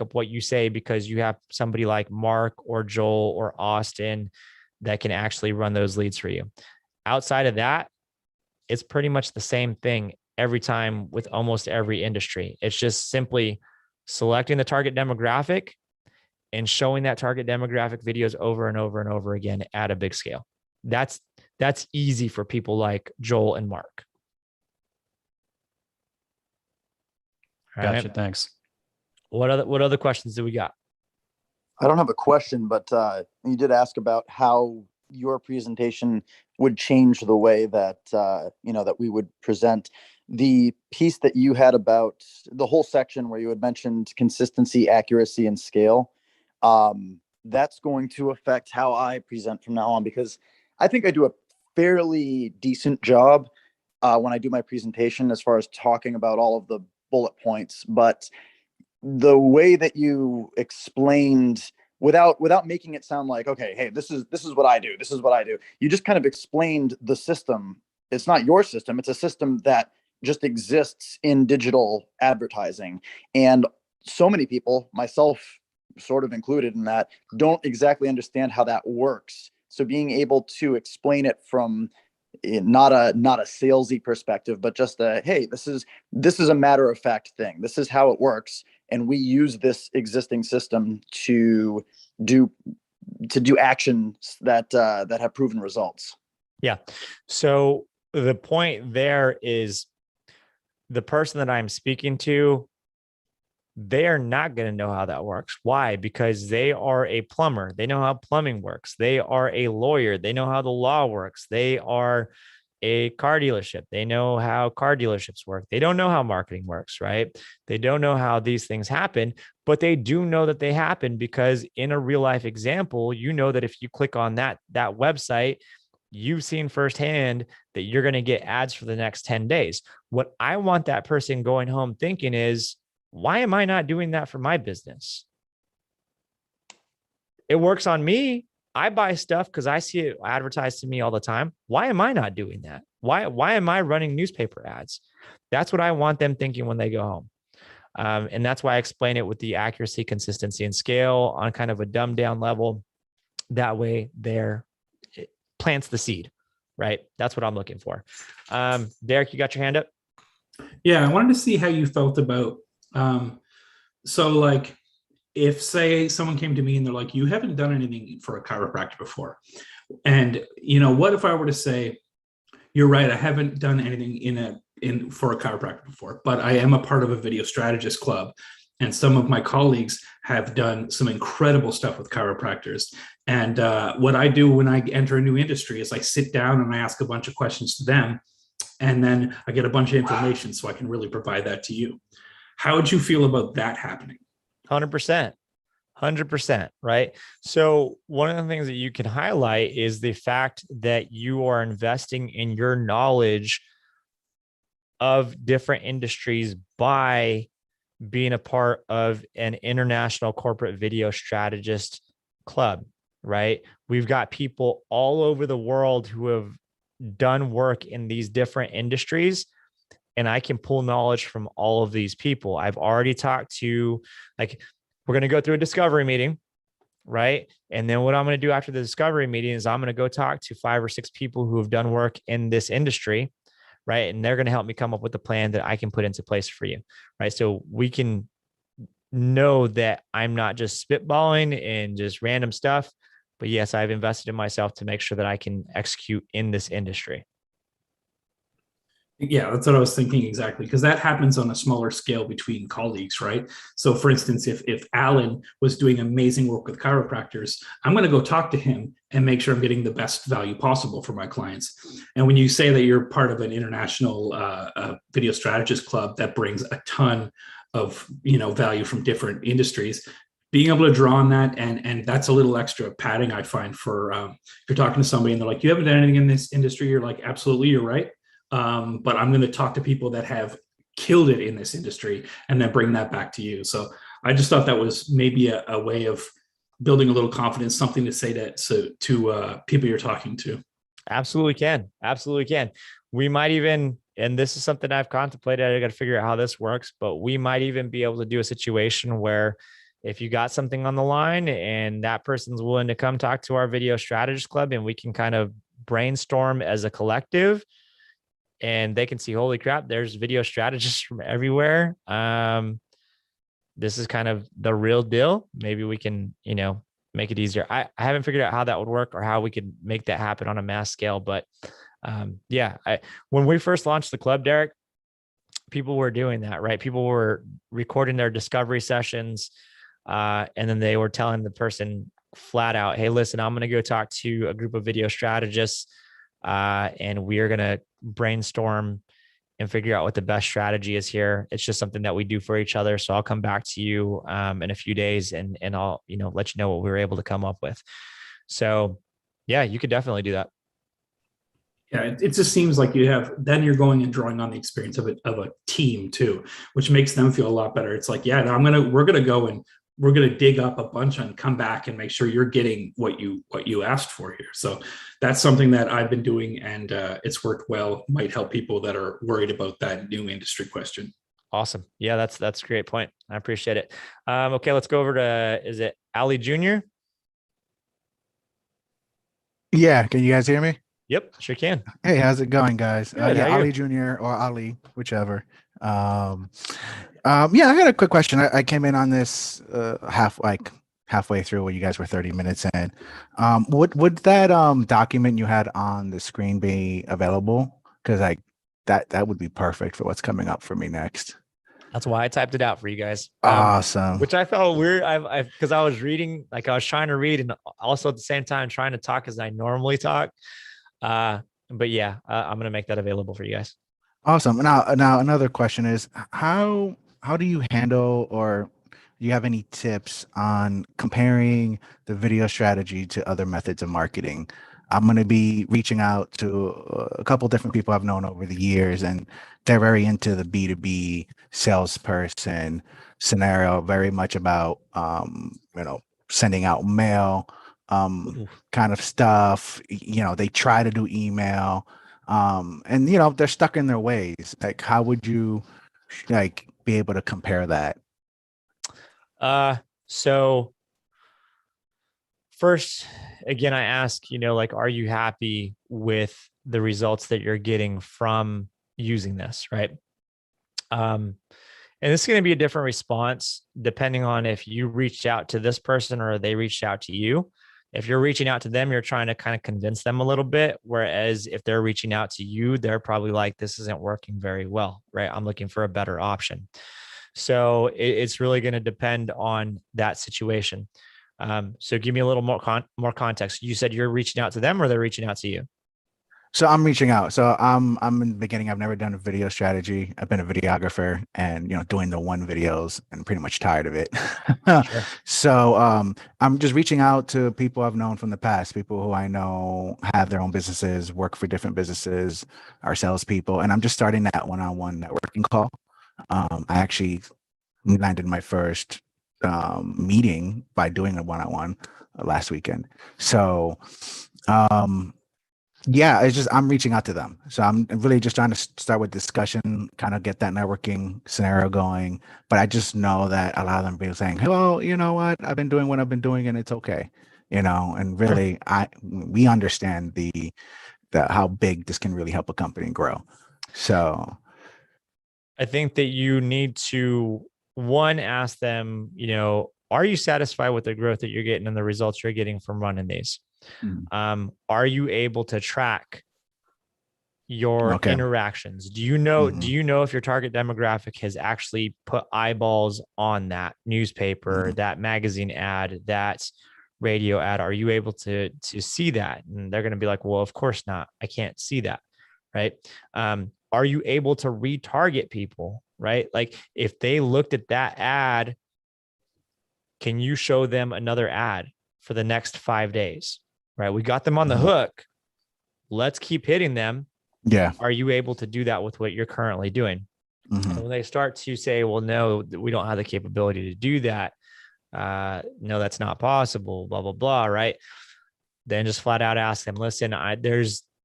up what you say because you have somebody like Mark or Joel or Austin that can actually run those leads for you. Outside of that, it's pretty much the same thing every time with almost every industry. It's just simply selecting the target demographic and showing that target demographic videos over and over and over again at a big scale. That's easy for people like Joel and Mark. Gotcha. Right. Thanks. What other questions do we got? I don't have a question, but you did ask about how your presentation would change the way that that we would present. The piece that you had about the whole section where you had mentioned consistency, accuracy, and scale, that's going to affect how I present from now on, because I think I do a fairly decent job when I do my presentation as far as talking about all of the bullet points, but the way that you explained without making it sound like, okay, hey, this is what I do. This is what I do. You just kind of explained the system. It's not your system. It's a system that just exists in digital advertising. And so many people, myself sort of included in that, don't exactly understand how that works. So being able to explain it from not a salesy perspective, but just hey, this is a matter of fact thing. This is how it works. And we use this existing system to do actions that have proven results. Yeah. So the point there is the person that I'm speaking to, they are not going to know how that works. Why? Because they are a plumber. They know how plumbing works. They are a lawyer. They know how the law works. They are a car dealership. They know how car dealerships work. They don't know how marketing works, right? They don't know how these things happen, but they do know that they happen because in a real life example, you know that if you click on that website, you've seen firsthand that you're going to get ads for the next 10 days. What I want that person going home thinking is, why am I not doing that for my business? It works on me. I buy stuff because I see it advertised to me all the time. Why am I not doing that? Why am I running newspaper ads? That's what I want them thinking when they go home. And that's why I explain it with the accuracy, consistency, and scale on kind of a dumbed down level. That way it plants the seed, right? That's what I'm looking for. Derek, you got your hand up? Yeah, I wanted to see how you felt about, so like, if say someone came to me and they're like, you haven't done anything for a chiropractor before. And what if I were to say, you're right, I haven't done anything for a chiropractor before, but I am a part of a video strategist club. And some of my colleagues have done some incredible stuff with chiropractors. And what I do when I enter a new industry is I sit down and I ask a bunch of questions to them. And then I get a bunch of information so I can really provide that to you. How would you feel about that happening? 100%. 100%, right? So one of the things that you can highlight is the fact that you are investing in your knowledge of different industries by being a part of an international corporate video strategist club, right? We've got people all over the world who have done work in these different industries, and I can pull knowledge from all of these people. I've already talked to, like, we're going to go through a discovery meeting, right? And then what I'm going to do after the discovery meeting is I'm going to go talk to 5 or 6 people who have done work in this industry, right? And they're going to help me come up with a plan that I can put into place for you, right? So we can know that I'm not just spitballing and just random stuff, but yes, I've invested in myself to make sure that I can execute in this industry. Yeah, that's what I was thinking exactly, because that happens on a smaller scale between colleagues, right? So for instance, if Alan was doing amazing work with chiropractors, I'm going to go talk to him and make sure I'm getting the best value possible for my clients. And when you say that you're part of an international video strategist club that brings a ton of value from different industries, being able to draw on that, and that's a little extra padding I find for if you're talking to somebody and they're like, you haven't done anything in this industry, you're like, absolutely, you're right. But I'm going to talk to people that have killed it in this industry and then bring that back to you. So I just thought that was maybe a way of building a little confidence, something to say to people you're talking to. Absolutely can. Absolutely can. We might even, and this is something I've contemplated, I got to figure out how this works, but we might even be able to do a situation where if you got something on the line and that person's willing to come talk to our video strategist club and we can kind of brainstorm as a collective, and they can see, holy crap, there's video strategists from everywhere. This is kind of the real deal. Maybe we can, make it easier. I haven't figured out how that would work or how we could make that happen on a mass scale. But when we first launched the club, Derek, people were doing that, right? People were recording their discovery sessions. And then they were telling the person flat out, hey, listen, I'm going to go talk to a group of video strategists. And we are going to brainstorm and figure out what the best strategy is here. It's just something that we do for each other. So I'll come back to you in a few days and I'll, let you know what we were able to come up with. So yeah, you could definitely do that. Yeah, it just seems like then you're going and drawing on the experience of a team too, which makes them feel a lot better. It's like, yeah, we're going to go and we're going to dig up a bunch and come back and make sure you're getting what you asked for here. So that's something that I've been doing, and it's worked well. Might help people that are worried about that new industry question. Awesome. Yeah, that's a great point. I appreciate it. Okay, let's go over to, is it Ali Jr.? Yeah, can you guys hear me? Yep, sure can. Hey, how's it going, guys? Good, Yeah, Ali Jr. or Ali, whichever. I got a quick question. I came in on this halfway through when you guys were 30 minutes in. Would that document you had on the screen be available? Because that would be perfect for what's coming up for me next. That's why I typed it out for you guys. Awesome. Which I felt weird. Because I was reading, like I was trying to read and also at the same time trying to talk as I normally talk. But yeah, I'm going to make that available for you guys. Awesome. Now another question is how do you handle, or do you have any tips on comparing the video strategy to other methods of marketing? I'm going to be reaching out to a couple different people I've known over the years, and they're very into the B2B salesperson scenario, very much about, sending out mail, kind of stuff. They try to do email, and they're stuck in their ways. Like, how would you be able to compare that? So first, again, I ask, are you happy with the results that you're getting from using this, right? And this is going to be a different response depending on if you reached out to this person or they reached out to you. If you're reaching out to them, you're trying to kind of convince them a little bit. Whereas if they're reaching out to you, they're probably like, this isn't working very well, right? I'm looking for a better option. So it's really going to depend on that situation. So give me a little more context. You said you're reaching out to them, or they're reaching out to you? So I'm reaching out. So I'm in the beginning. I've never done a video strategy. I've been a videographer and doing the one videos and pretty much tired of it. Sure. So I'm just reaching out to people I've known from the past, people who I know have their own businesses, work for different businesses, are salespeople, and I'm just starting that one-on-one networking call. I actually landed my first meeting by doing a one-on-one last weekend. So yeah, it's just I'm reaching out to them. So I'm really just trying to start with discussion, kind of get that networking scenario going. But I just know that a lot of them be saying, "Hello, you know what? I've been doing what I've been doing, and it's okay." And really, we understand the how big this can really help a company grow. So I think that you need to, one, ask them, are you satisfied with the growth that you're getting and the results you're getting from running these? Are you able to track your interactions? Do you know if your target demographic has actually put eyeballs on that newspaper, that magazine ad, that radio ad? Are you able to see that? And they're going to be like, well, of course not. I can't see that. Right. Are you able to retarget people? Right. Like if they looked at that ad, can you show them another ad for the next 5 days? Right. We got them on the hook. Let's keep hitting them. Yeah. Are you able to do that with what you're currently doing? And when they start to say, well, no, we don't have the capability to do that. No, that's not possible, blah, blah, blah. Right. Then just flat out ask them, listen,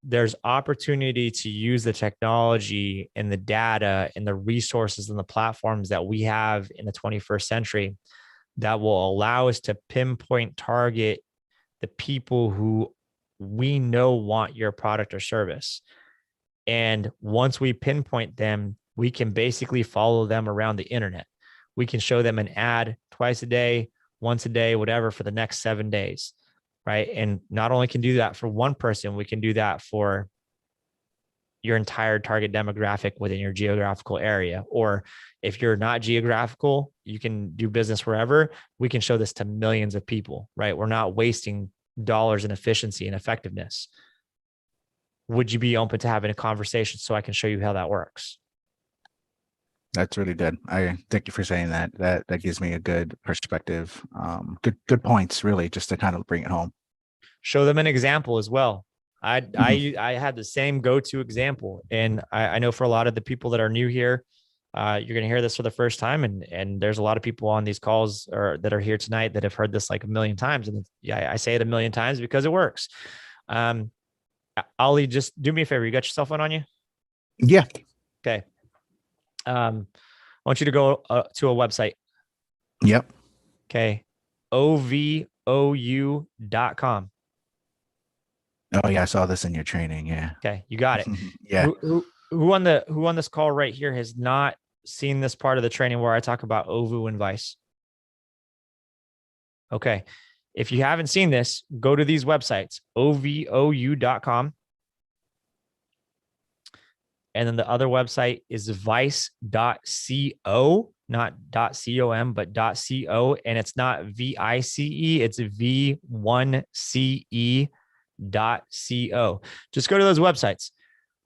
there's opportunity to use the technology and the data and the resources and the platforms that we have in the 21st century that will allow us to pinpoint target the people who we know want your product or service. And once we pinpoint them, we can basically follow them around the internet. We can show them an ad twice a day, once a day, whatever, for the next 7 days. Right. And not only can do that for one person, we can do that for your entire target demographic within your geographical area. Or if you're not geographical, you can do business wherever. We can show this to millions of people, right? We're not wasting dollars in efficiency and effectiveness. Would you be open to having a conversation so I can show you how that works? That's really good. I thank you for saying that. That gives me a good perspective. Good points, really, just to kind of bring it home. Show them an example as well. I had the same go-to example, and I know for a lot of the people that are new here, you're going to hear this for the first time, and there's a lot of people on these calls or that are here tonight that have heard this like a million times, and I say it a million times because it works. Ollie, just do me a favor. You got your cell phone on you? Yeah. Okay. I want you to go to a website. Yep. Okay. ovou.com. Oh yeah, I saw this in your training. Yeah. Okay, you got it. Yeah. Who on this call right here has not seen this part of the training where I talk about OVU and Vice? Okay. If you haven't seen this, go to these websites, ovou.com. And then the other website is vice.co, not .com, but .co. And it's not VICE, it's V1CE.co. Just go to those websites,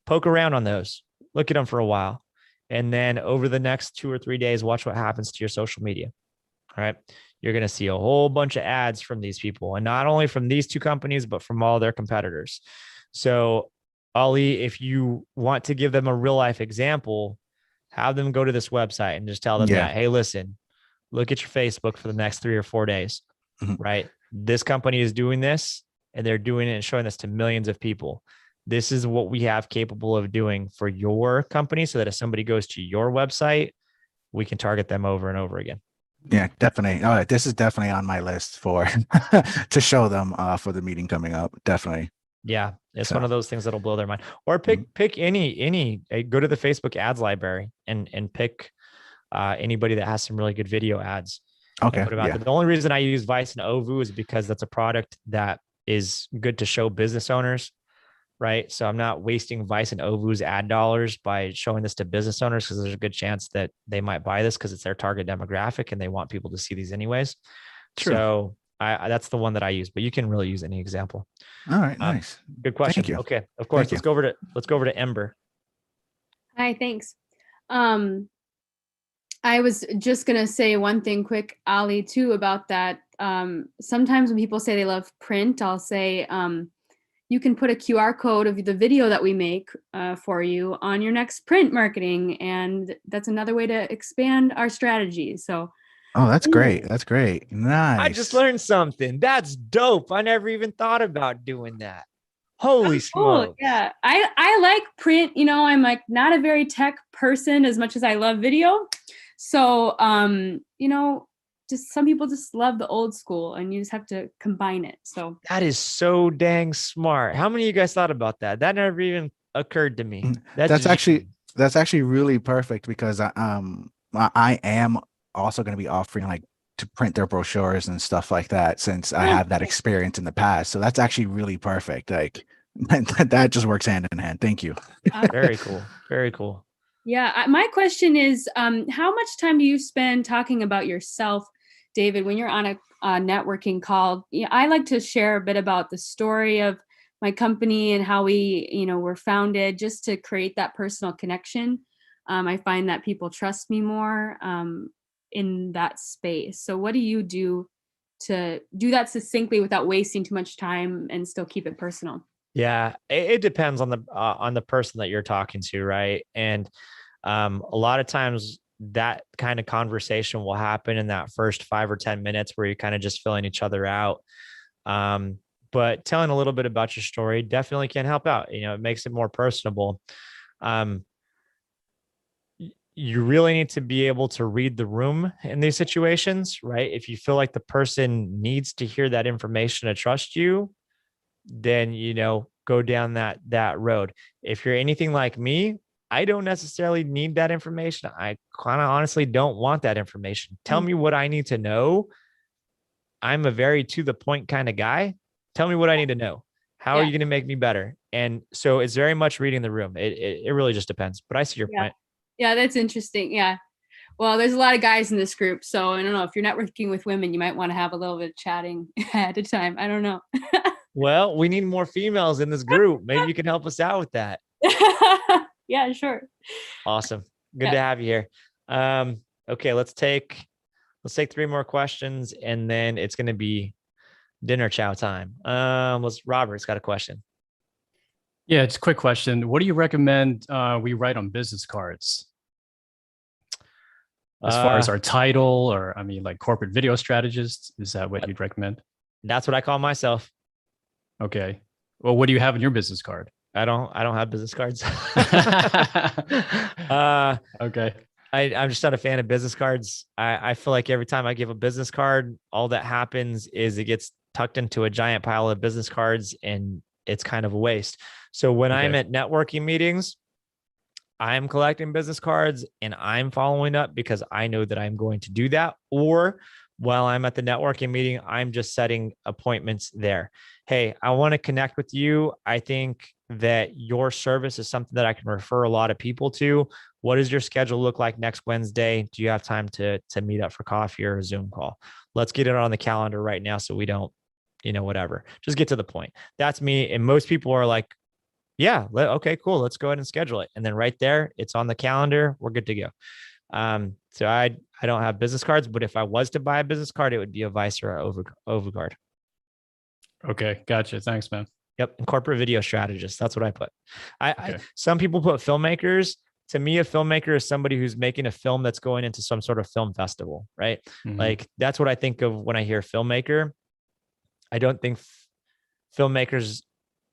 poke around on those, look at them for a while. And then over the next 2 or 3 days, watch what happens to your social media. All right. You're going to see a whole bunch of ads from these people, and not only from these two companies, but from all their competitors. So Ollie, if you want to give them a real life example, have them go to this website and just tell them that, hey, listen, look at your Facebook for the next 3 or 4 days, right? This company is doing this, and they're doing it and showing this to millions of people. This is what we have capable of doing for your company, so that if somebody goes to your website, we can target them over and over again. Yeah, definitely. All right, this is definitely on my list for to show them for the meeting coming up. Definitely. Yeah, it's one of those things that'll blow their mind. Or pick any. Go to the Facebook ads library and pick anybody that has some really good video ads. Okay. Yeah. The only reason I use Vice and OVU is because that's a product that is good to show business owners. right? So I'm not wasting Vice and Ovu's ad dollars by showing this to business owners, because there's a good chance that they might buy this because it's their target demographic and they want people to see these anyways. True. So that's the one that I use, but you can really use any example. All right, nice. Good question. Thank you. Okay, of course. Thank you. Let's go over to Ember. Hi, thanks. I was just gonna say one thing quick, Ali, too, about that. Sometimes when people say they love print, I'll say you can put a QR code of the video that we make for you on your next print marketing, and that's another way to expand our strategy. So. Oh, that's great. That's great. Nice. I just learned something. That's dope. I never even thought about doing that. Holy smokes. Cool. Yeah. I like print, I'm like not a very tech person as much as I love video. So, just some people just love the old school and you just have to combine it. So that is so dang smart. How many of you guys thought about that? That never even occurred to me. That's actually really perfect, because I am also going to be offering like to print their brochures and stuff like that, since I have that experience in the past. So that's actually really perfect. Like that just works hand in hand. Thank you. Very cool. Very cool. Yeah. My question is, how much time do you spend talking about yourself, David, when you're on a networking call? I like to share a bit about the story of my company and how we, were founded, just to create that personal connection. I find that people trust me more in that space. So what do you do to do that succinctly without wasting too much time and still keep it personal? Yeah, it depends on the person that you're talking to, right? And a lot of times that kind of conversation will happen in that first 5 or 10 minutes where you're kind of just filling each other out. But telling a little bit about your story definitely can help out. It makes it more personable. You really need to be able to read the room in these situations, right? If you feel like the person needs to hear that information to trust you, then, go down that road. If you're anything like me, I don't necessarily need that information. I kind of honestly don't want that information. Tell me what I need to know. I'm a very to the point kind of guy. Tell me what I need to know. How are you going to make me better? And so it's very much reading the room. It really just depends, but I see your point. Yeah, that's interesting. Yeah. Well, there's a lot of guys in this group. So I don't know, if you're networking with women, you might want to have a little bit of chatting at a time. I don't know. Well, we need more females in this group. Maybe you can help us out with that. Yeah, sure. Awesome. Good to have you here. Okay, let's take 3 more questions and then it's going to be dinner chow time. Robert's got a question. Yeah, it's a quick question. What do you recommend we write on business cards? As far as our title, or like corporate video strategist, is that what you'd recommend? That's what I call myself. Okay. Well, what do you have in your business card? I don't have business cards. Okay. I'm just not a fan of business cards. I feel like every time I give a business card, all that happens is it gets tucked into a giant pile of business cards and it's kind of a waste. So when I'm at networking meetings, I'm collecting business cards and I'm following up because I know that I'm going to do that. Or while I'm at the networking meeting, I'm just setting appointments there. Hey, I want to connect with you. I think that your service is something that I can refer a lot of people to. What does your schedule look like next Wednesday? Do you have time to meet up for coffee or a Zoom call? Let's get it on the calendar right now so we don't, whatever. Just get to the point. That's me. And most people are like, yeah, okay, cool. Let's go ahead and schedule it. And then right there, it's on the calendar. We're good to go. So I don't have business cards, but if I was to buy a business card, it would be a Vice or a Ovagard. Okay, gotcha. Thanks, man. Yep, and corporate video strategist. That's what I put. Some people put filmmakers. To me, a filmmaker is somebody who's making a film that's going into some sort of film festival, right? Mhm. Like that's what I think of when I hear filmmaker. I don't think filmmakers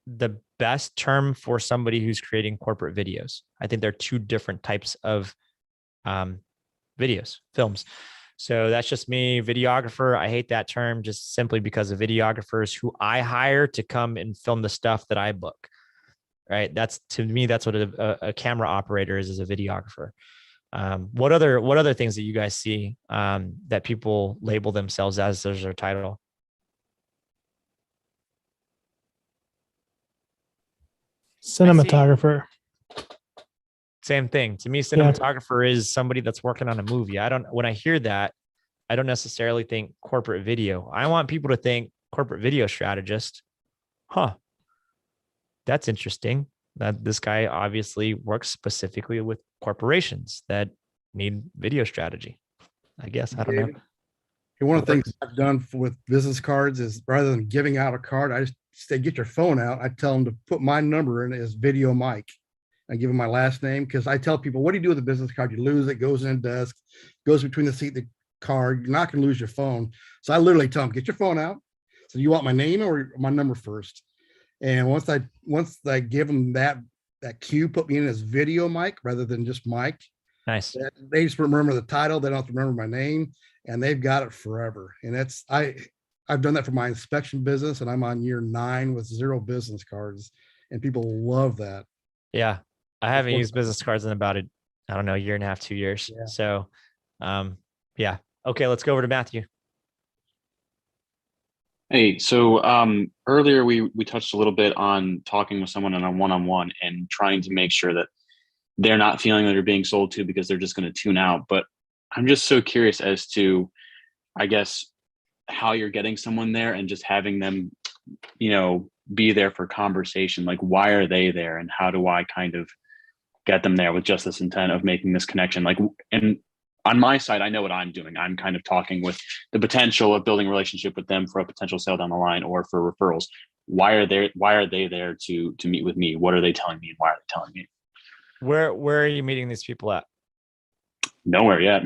the best term for somebody who's creating corporate videos. I think they're two different types of films. So that's just me. Videographer, I hate that term just simply because of videographers who I hire to come and film the stuff that I book, right? To me, that's what a camera operator is a videographer. What other things that you guys see that people label themselves as their title? Cinematographer. Same thing. To me, cinematographer is somebody that's working on a movie. When I hear that, I don't necessarily think corporate video. I want people to think corporate video strategist. Huh. That's interesting. That this guy obviously works specifically with corporations that need video strategy. I guess. I don't know. And one of the things I've done with business cards is rather than giving out a card, I just say, get your phone out. I tell them to put my number in as video mic. I give them my last name because I tell people, what do you do with a business card? You lose it, goes in a desk, goes between the seat, the card. You're not going to lose your phone. So I literally tell them, get your phone out. So you want my name or my number first? And once I give them that cue, put me in as video mic rather than just mic. Nice. They just remember the title. They don't have to remember my name, and they've got it forever. And I've done that for my inspection business, and I'm on year 9 with 0 business cards, and people love that. Yeah. I haven't used business cards in about a year and a half, 2 years. Yeah. So, yeah. Okay. Let's go over to Matthew. Hey, so earlier we touched a little bit on talking with someone on a one-on-one and trying to make sure that they're not feeling that they're being sold to because they're just going to tune out. But I'm just so curious as to, I guess, how you're getting someone there and just having them, be there for conversation. Like, why are they there, and how do I kind of get them there with just this intent of making this connection? Like, and on my side, I know what I'm doing. I'm kind of talking with the potential of building a relationship with them for a potential sale down the line or for referrals. Why are they there to meet with me? What are they telling me, and why are they telling me? Where are you meeting these people at? Nowhere yet.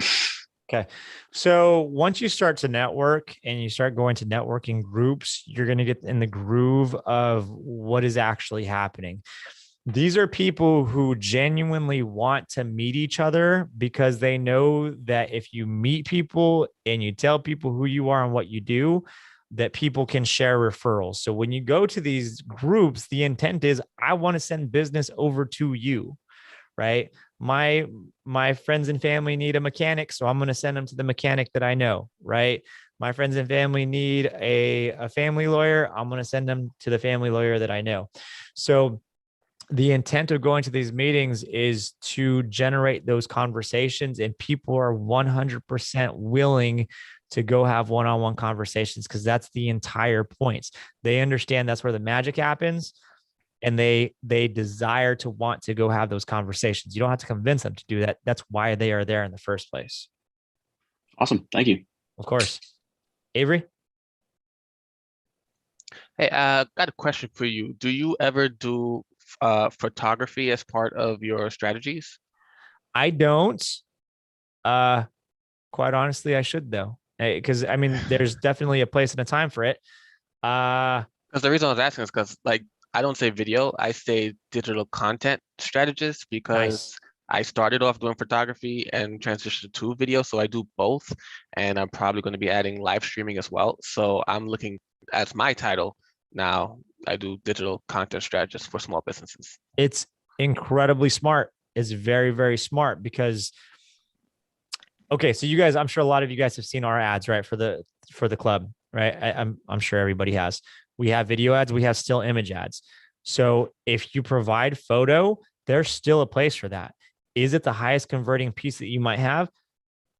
Okay. So once you start to network and you start going to networking groups, you're going to get in the groove of what is actually happening. These are people who genuinely want to meet each other because they know that if you meet people and you tell people who you are and what you do, that people can share referrals. So when you go to these groups, the intent is, I want to send business over to you, right? My friends and family need a mechanic, so I'm going to send them to the mechanic that I know, right? My friends and family need a family lawyer. I'm going to send them to the family lawyer that I know. So the intent of going to these meetings is to generate those conversations, and people are 100% willing to go have one-on-one conversations because that's the entire point. They understand that's where the magic happens. And they desire to want to go have those conversations. You don't have to convince them to do that. That's why they are there in the first place. Awesome. Thank you. Of course. Avery? Hey, got a question for you. Do you ever do photography as part of your strategies? I don't. Quite honestly, I should though. Because there's definitely a place and a time for it. Because the reason I was asking is because I don't say video, I say digital content strategist, because I started off doing photography and transitioned to video. So I do both. And I'm probably going to be adding live streaming as well. So I'm looking as my title now. I do digital content strategist for small businesses. It's incredibly smart. It's very, very smart because, okay, so you guys, I'm sure a lot of you guys have seen our ads, right? For the club, right? I'm sure everybody has. We have video ads, we have still image ads. So if you provide photo, there's still a place for that. Is it the highest converting piece that you might have?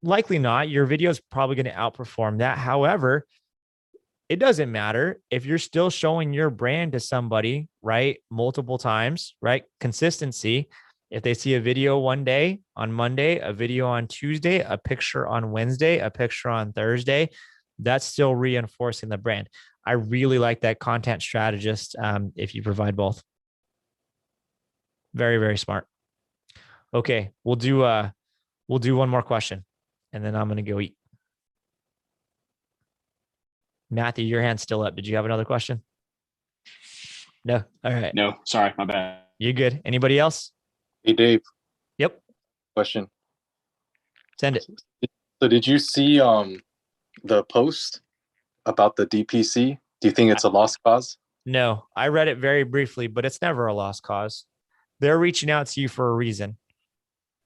Likely not. Your video is probably going to outperform that. However, it doesn't matter if you're still showing your brand to somebody, right? Multiple times, right? Consistency. If they see a video one day on Monday, a video on Tuesday, a picture on Wednesday, a picture on Thursday, that's still reinforcing the brand. I really like that content strategist if you provide both. Very, very smart. Okay, we'll do one more question and then I'm going to go eat. Matthew, your hand's still up. Did you have another question? No. All right. No, sorry, my bad. You good? Anybody else? Hey, Dave. Yep. Question. Send it. So did you see the post about the DPC? Do you think it's a lost cause? No, I read it very briefly, but it's never a lost cause. They're reaching out to you for a reason,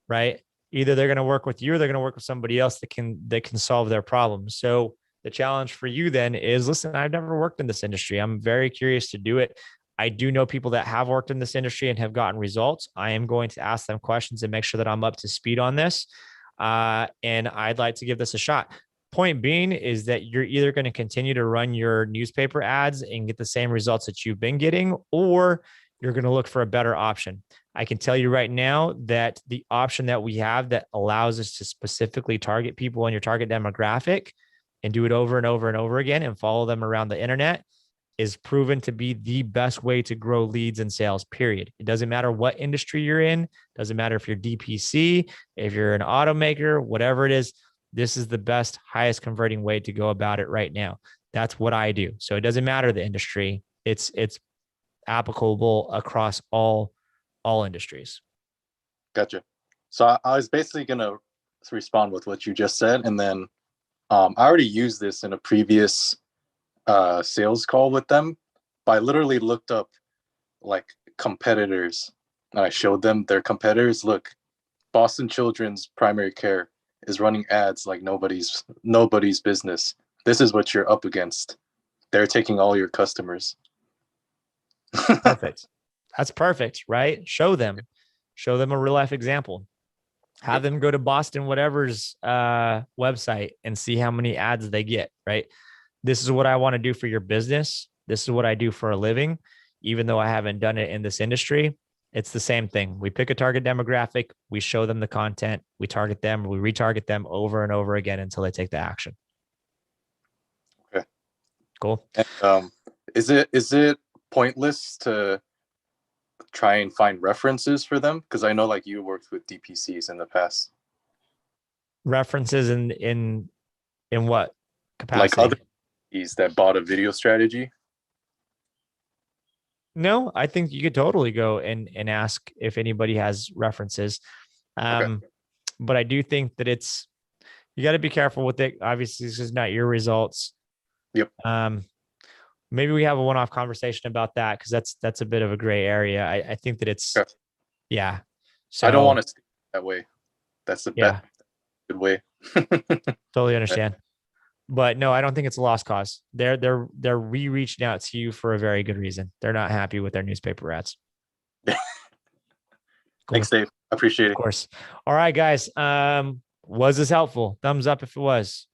right? Either they're going to work with you or they're going to work with somebody else that can solve their problems. So the challenge for you then is, listen, I've never worked in this industry. I'm very curious to do it. I do know people that have worked in this industry and have gotten results. I am going to ask them questions and make sure that I'm up to speed on this. And I'd like to give this a shot. Point being is that you're either going to continue to run your newspaper ads and get the same results that you've been getting, or you're going to look for a better option. I can tell you right now that the option that we have that allows us to specifically target people in your target demographic and do it over and over and over again and follow them around the internet is proven to be the best way to grow leads and sales, period. It doesn't matter what industry you're in. Doesn't matter if you're DPC, if you're an automaker, whatever it is, this is the best, highest converting way to go about it right now. That's what I do. So it doesn't matter the industry. It's applicable across all industries. Gotcha. So I was basically going to respond with what you just said. And then I already used this in a previous sales call with them, but I literally looked up like competitors and I showed them their competitors. Look, Boston Children's Primary Care is running ads like nobody's business. This is what you're up against. They're taking all your customers. Perfect. That's perfect, right? Show them a real life example. Have them go to Boston whatever's website and see how many ads they get, right? This is what I want to do for your business. This is what I do for a living. Even though I haven't done it in this industry, it's the same thing. We pick a target demographic, we show them the content, we target them, we retarget them over and over again until they take the action. Okay. Cool. And, is it pointless to try and find references for them? Because I know like you worked with DPCs in the past. References in what capacity? Like other DPCs that bought a video strategy. No, I think you could totally go and ask if anybody has references. Okay. But I do think that you got to be careful with it. Obviously, this is not your results. Yep. Maybe we have a one-off conversation about that because that's a bit of a gray area. I think that it's, okay. Yeah. So I don't want to stay that way. That's the yeah. good way. Totally understand. But no, I don't think it's a lost cause. They're reaching out to you for a very good reason. They're not happy with their newspaper ads. Cool. Thanks, Dave. I appreciate it. Of course. All right, guys. Was this helpful? Thumbs up if it was.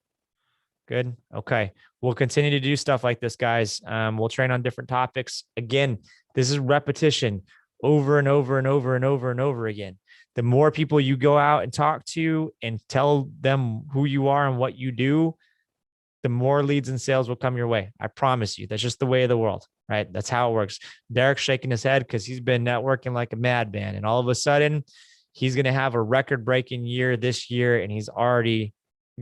Good. Okay. We'll continue to do stuff like this, guys. We'll train on different topics. Again, this is repetition over and over and over and over and over again. The more people you go out and talk to and tell them who you are and what you do, the more leads and sales will come your way. I promise you. That's just the way of the world, right? That's how it works. Derek's shaking his head because he's been networking like a madman. And all of a sudden, he's going to have a record-breaking year this year, and he's already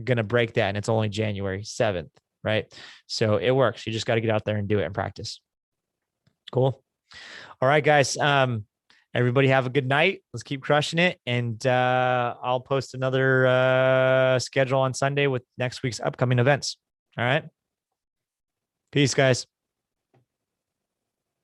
going to break that. And it's only January 7th, right? So it works. You just got to get out there and do it and practice. Cool. All right, guys. Everybody have a good night. Let's keep crushing it. And I'll post another schedule on Sunday with next week's upcoming events. All right. Peace, guys.